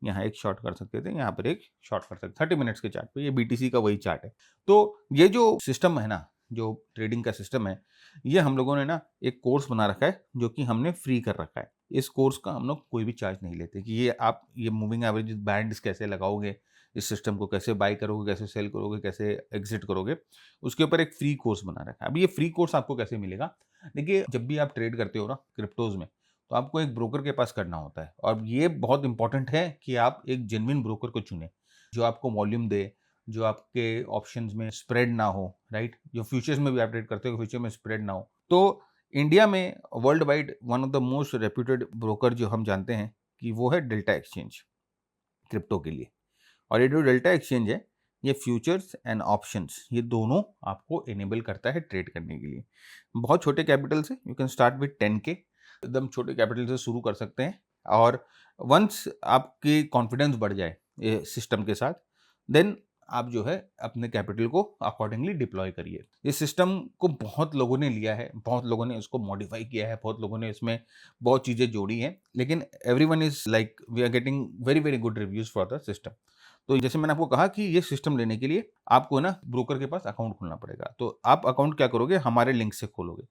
यहाँ एक शॉर्ट कर सकते थे, यहाँ पर एक शॉर्ट कर सकते थे 30 मिनट्स के चार्ट पे। ये बीटीसी का वही चार्ट है। तो ये जो सिस्टम है ना, जो ट्रेडिंग का सिस्टम है, ये हम लोगों ने ना एक कोर्स बना रखा है जो कि हमने फ्री कर रखा है। इस कोर्स का हम लोग कोई भी चार्ज नहीं लेते कि ये आप ये मूविंग एवरेज बैंड्स कैसे लगाओगे, इस सिस्टम को कैसे बाय करोगे, कैसे सेल करोगे, कैसे एग्जिट करोगे, उसके ऊपर एक फ्री कोर्स बना रखा है। अब ये फ्री कोर्स आपको कैसे मिलेगा? देखिए जब भी आप ट्रेड करते हो ना क्रिप्टोज में, तो आपको एक ब्रोकर के पास करना होता है, और ये बहुत इंपॉर्टेंट है कि आप एक जेन्युइन ब्रोकर को चुनें जो आपको वॉल्यूम दे, जो आपके ऑप्शंस में स्प्रेड ना हो, राइट। जो फ्यूचर्स में भी आप ट्रेड करते हो, फ्यूचर में स्प्रेड ना हो। तो इंडिया में world wide one of the most reputed broker जो हम जानते हैं कि वो है डेल्टा एक्सचेंज क्रिप्टो के लिए। और ये जो डेल्टा एक्सचेंज है, ये फ्यूचर्स एंड ऑप्शंस ये दोनों आपको इनेबल करता है ट्रेड करने के लिए। बहुत छोटे कैपिटल से, you can start with 10K, एकदम छोटे कैपिटल से शुरू कर सकते हैं। और वंस आपकी कॉन्फिडेंस बढ़ जाए ये सिस्टम के साथ, देन आप जो है अपने कैपिटल को अकॉर्डिंगली डिप्लॉय करिए। इस सिस्टम को बहुत लोगों ने लिया है, बहुत लोगों ने इसको मॉडिफाई किया है, बहुत लोगों ने इसमें बहुत चीज़ें जोड़ी हैं, लेकिन everyone is like we are getting very very good reviews for the system. तो जैसे मैंने आपको कहा कि ये सिस्टम लेने के लिए आपको ना ब्रोकर के पास अकाउंट खोलना पड़ेगा। तो आप अकाउंट क्या करोगे, हमारे लिंक से खोलोगे।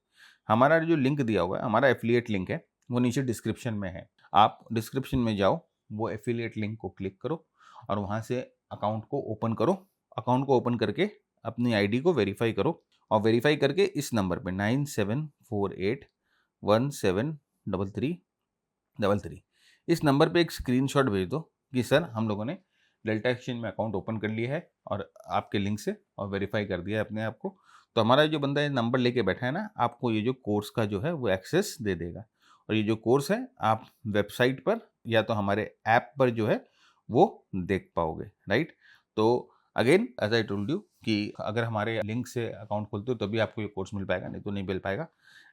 हमारा जो लिंक दिया हुआ है, हमारा एफिलिएट लिंक है, वो नीचे डिस्क्रिप्शन में है। आप डिस्क्रिप्शन में जाओ, वो एफिलिएट लिंक को क्लिक करो और वहाँ से अकाउंट को ओपन करो। अकाउंट को ओपन करके अपनी आईडी को वेरीफाई करो, और वेरीफाई करके इस नंबर पे 9748173333 इस नंबर पे एक स्क्रीनशॉट भेज दो कि सर हम लोगों ने डेल्टा एक्सचेंज में अकाउंट ओपन कर लिया है और आपके लिंक से, और वेरीफाई कर दिया है अपने आप को। तो हमारा जो बंदा ये नंबर लेके बैठा है ना, आपको ये जो कोर्स का जो है वो एक्सेस दे देगा। और ये जो कोर्स है आप वेबसाइट पर या तो हमारे ऐप पर जो है वो देख पाओगे, राइट। तो again as I told you कि अगर हमारे लिंक से अकाउंट खोलते हो तभी आपको ये कोर्स मिल पाएगा, नहीं तो नहीं मिल पाएगा।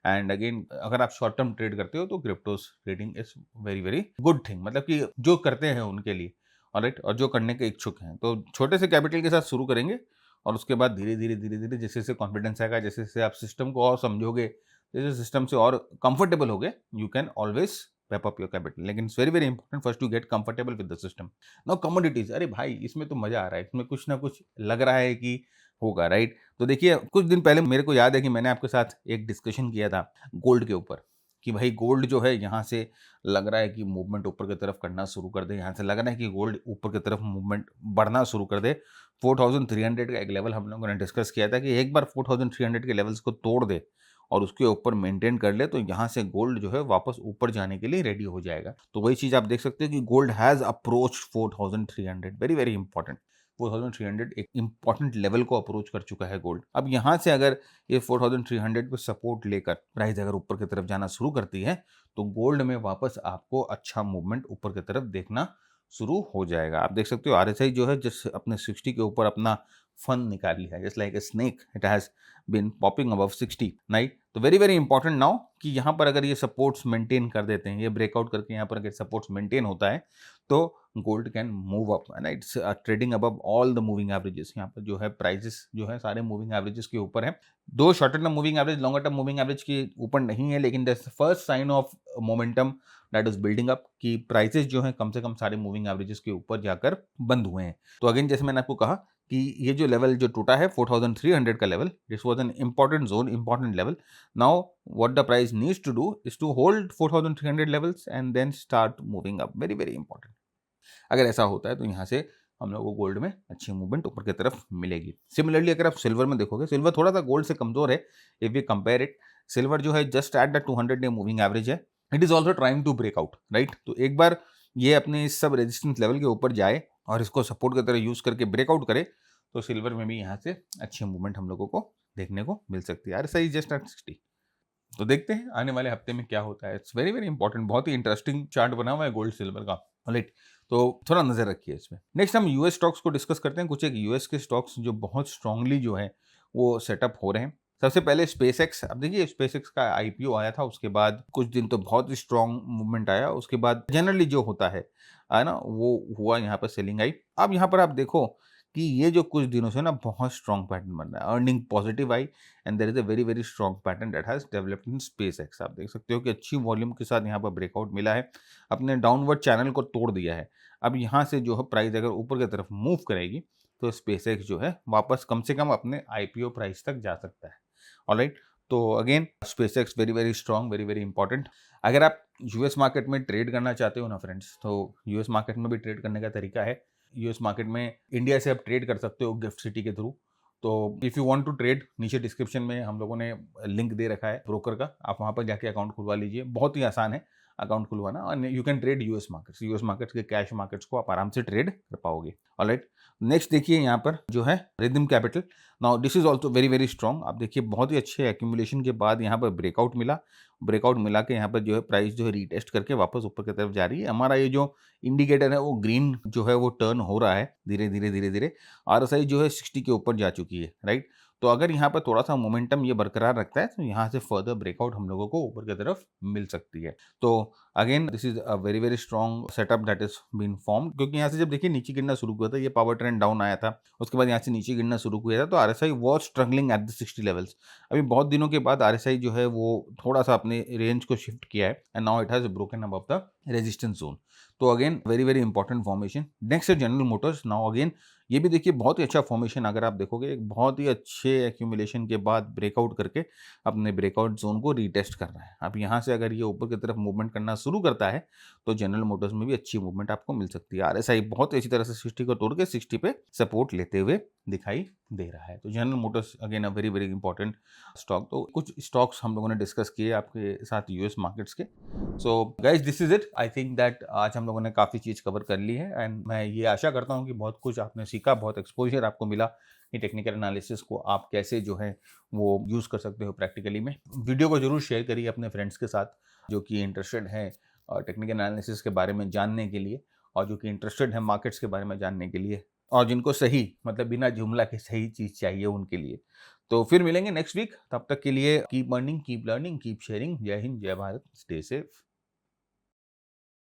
एंड अगेन अगर आप शॉर्ट टर्म ट्रेड करते हो तो क्रिप्टोस trading is very very good thing, मतलब कि जो करते हैं उनके लिए, ऑलराइट, और जो करने के इच्छुक हैं। तो छोटे से कैपिटल के साथ शुरू करेंगे, और उसके बाद धीरे धीरे धीरे धीरे जैसे जैसे कॉन्फिडेंस आएगा, जैसे जैसे आप सिस्टम को और समझोगे, जैसे सिस्टम से और कंफर्टेबल होगे, you can always pep up your capital. लेकिन it's very very important first to get comfortable with the system. Now commodities, अरे भाई इसमें तो मजा आ रहा है, इसमें कुछ ना कुछ लग रहा है कि होगा, राइट। तो देखिए कुछ दिन पहले मेरे को याद है कि मैंने आपके साथ एक डिस्कशन किया था गोल्ड के ऊपर, कि भाई गोल्ड जो है यहाँ से लग रहा है कि मूवमेंट ऊपर की तरफ करना शुरू कर दे, यहाँ से लग रहा है कि गोल्ड ऊपर की तरफ मूवमेंट बढ़ना शुरू कर दे। 4300 का एक लेवल हम लोगों ने डिस्कस किया था कि एक बार 4300 के लेवल्स को तोड़ दे और उसके ऊपर मेंटेन कर ले, तो यहाँ से गोल्ड जो है वापस ऊपर जाने के लिए रेडी हो जाएगा। तो वही चीज़ आप देख सकते हो कि gold has approach 4300, very very important. 4300 एक इंपॉर्टेंट लेवल को अप्रोच कर चुका है गोल्ड। अब यहाँ से अगर ये 4300 पे सपोर्ट लेकर प्राइस अगर ऊपर की तरफ जाना शुरू करती है, तो गोल्ड में वापस आपको अच्छा मूवमेंट ऊपर की तरफ देखना शुरू हो जाएगा। आप देख सकते हो आरएसआई जो है जिस अपने 60 के ऊपर अपना फन निकाल लिया है, just like a snake it has been popping above 60, right. तो वेरी वेरी इंपॉर्टेंट नाउ कि यहाँ पर अगर ये सपोर्ट्स मेंटेन कर देते हैं, ये ब्रेकआउट करके यहाँ पर अगर सपोर्ट्स मेंटेन होता है, तो गोल्ड कैन मूव अप, है ना, it's trading above all the moving averages. यहाँ पर जो है प्राइजेस जो है सारे मूविंग एवरेजेस के ऊपर है। दो shorter term moving average longer term moving average के ऊपर नहीं है, लेकिन that's the first sign of momentum that is building up, कि प्राइसेस जो है कम से कम सारे मूविंग एवरेजेस के ऊपर जाकर बंद हुए हैं। तो अगेन जैसे मैंने आपको कहा कि ये जो लेवल जो टूटा है 4300 का level, this was an important zone, important level. Now what the price needs to do is to hold 4300 levels and then start moving up, very very important. अगर ऐसा होता है तो यहाँ से हम लोग को गोल्ड में अच्छी मूवमेंट ऊपर की तरफ मिलेगी। सिमिलरली अगर आप सिल्वर में देखोगे, सिल्वर थोड़ा सा गोल्ड से कमजोर है। If we compare it, silver जो है just at the 200 day moving average है। It is also trying to break out, right. तो एक बार ये अपने इस सब रेजिस्टेंस लेवल के ऊपर जाए और इसको सपोर्ट की तरह यूज करके ब्रेकआउट करे, तो सिल्वर में भी यहाँ से अच्छी मूवमेंट हम लोगों को देखने को मिल सकती है। RSI just at 60। तो देखते हैं आने वाले हफ्ते में क्या होता है। इट्स वेरी वेरी इंपॉर्टेंट, बहुत ही इंटरेस्टिंग चार्ट बना हुआ है गोल्ड सिल्वर का, राइट। तो थोड़ा नजर रखिए इसमें। नेक्स्ट हम यूएस स्टॉक्स को डिस्कस करते हैं। कुछ एक यूएस के स्टॉक्स जो बहुत स्ट्रांगली जो है वो सेटअप हो रहे हैं। सबसे पहले स्पेसएक्स। अब देखिए स्पेसएक्स का आईपीओ आया था, उसके बाद कुछ दिन तो बहुत ही स्ट्रांग मूवमेंट आया, उसके बाद जनरली जो होता है ना, वो हुआ, यहाँ पर सेलिंग आई। अब यहाँ पर आप देखो कि ये जो कुछ दिनों से ना बहुत स्ट्रॉन्ग पैटर्न बन रहा है, earning positive I and there is a very very strong pattern that has developed in SpaceX. आप देख सकते हो कि अच्छी वॉल्यूम के साथ यहाँ पर ब्रेकआउट मिला है, अपने डाउनवर्ड चैनल को तोड़ दिया है। अब यहाँ से जो है प्राइस अगर ऊपर की तरफ मूव करेगी तो स्पेसएक्स जो है वापस कम से कम अपने आईपीओ प्राइस तक जा सकता है। ऑलराइट, तो again SpaceX very very strong, very very important. अगर आप यूएस मार्केट में ट्रेड करना चाहते हो ना फ्रेंड्स, तो यूएस मार्केट में भी ट्रेड करने का तरीका है। यूएस मार्केट में इंडिया से आप ट्रेड कर सकते हो गिफ्ट सिटी के थ्रू। तो if you want to trade, नीचे डिस्क्रिप्शन में हम लोगों ने लिंक दे रखा है ब्रोकर का, आप वहाँ पर जाके अकाउंट खुलवा लीजिए। बहुत ही आसान है अकाउंट खुलवाना, और you can trade US markets. US markets के कैश मार्केट्स को आप आराम से ट्रेड कर पाओगे। ऑलराइट, नेक्स्ट देखिए यहाँ पर जो है rhythm capital. Now this is also very very strong. आप देखिए बहुत ही अच्छे एक्यूमुलेशन के बाद यहाँ पर ब्रेकआउट मिला। ब्रेकआउट मिला के यहाँ पर जो है प्राइस जो है रीटेस्ट करके वापस ऊपर की तरफ जा रही है। हमारा ये जो इंडिकेटर है वो ग्रीन जो है वो टर्न हो रहा है धीरे धीरे धीरे धीरे। RSI जो है 60 के ऊपर जा चुकी है, राइट। तो अगर यहाँ पर थोड़ा सा मोमेंटम ये बरकरार रखता है तो यहाँ से फर्दर ब्रेकआउट हम लोगों को ऊपर की तरफ मिल सकती है। तो again this is a very very strong setup that is been formed, क्योंकि यहाँ से जब देखिए नीचे गिरना शुरू हुआ था, ये पावर ट्रेंड डाउन आया था, उसके बाद यहाँ से नीचे गिरना शुरू हुआ था, तो RSI was struggling at the 60 levels. अभी बहुत दिनों के बाद RSI जो है वो थोड़ा सा अपने रेंज को शिफ्ट किया है and now it has broken above the resistance zone. तो again very very important formation. Next है जनरल मोटर्स। नाउ अगेन ये भी देखिए बहुत ही अच्छा फॉर्मेशन, अगर आप देखोगे एक बहुत ही अच्छे एक्यूमुलेशन के बाद ब्रेकआउट करके अपने ब्रेकआउट जोन को रीटेस्ट कर रहा है। अब यहाँ से अगर ये ऊपर की तरफ मूवमेंट करना शुरू करता है तो जनरल मोटर्स में भी अच्छी मूवमेंट आपको मिल सकती है। RSI बहुत अच्छी तरह से 60 को तोड़ के 60 पे सपोर्ट लेते हुए दिखाई दे रहा है। तो general Motors again a very very important stock. तो कुछ स्टॉक्स हम लोगों ने डिस्कस किए आपके साथ यूएस मार्केट्स के। So guys this is it. I think that आज हम लोगों ने काफ़ी चीज़ कवर कर ली है एंड मैं ये आशा करता हूँ कि बहुत कुछ आपने सीखा, बहुत एक्सपोजर आपको मिला कि टेक्निकल एनालिसिस को आप कैसे जो है वो यूज़ कर सकते हो प्रैक्टिकली में। वीडियो को जरूर शेयर करिए अपने फ्रेंड्स के साथ जो कि इंटरेस्टेड है टेक्निकल एनालिसिस के बारे में जानने के लिए, और जो कि इंटरेस्टेड है मार्केट्स के बारे में जानने के लिए, और जिनको सही मतलब बिना जुमला के सही चीज़ चाहिए उनके लिए। तो फिर मिलेंगे नेक्स्ट वीक। तब तक के लिए keep earning, keep learning, keep sharing. जय हिंद, जय भारत, स्टे सेफ।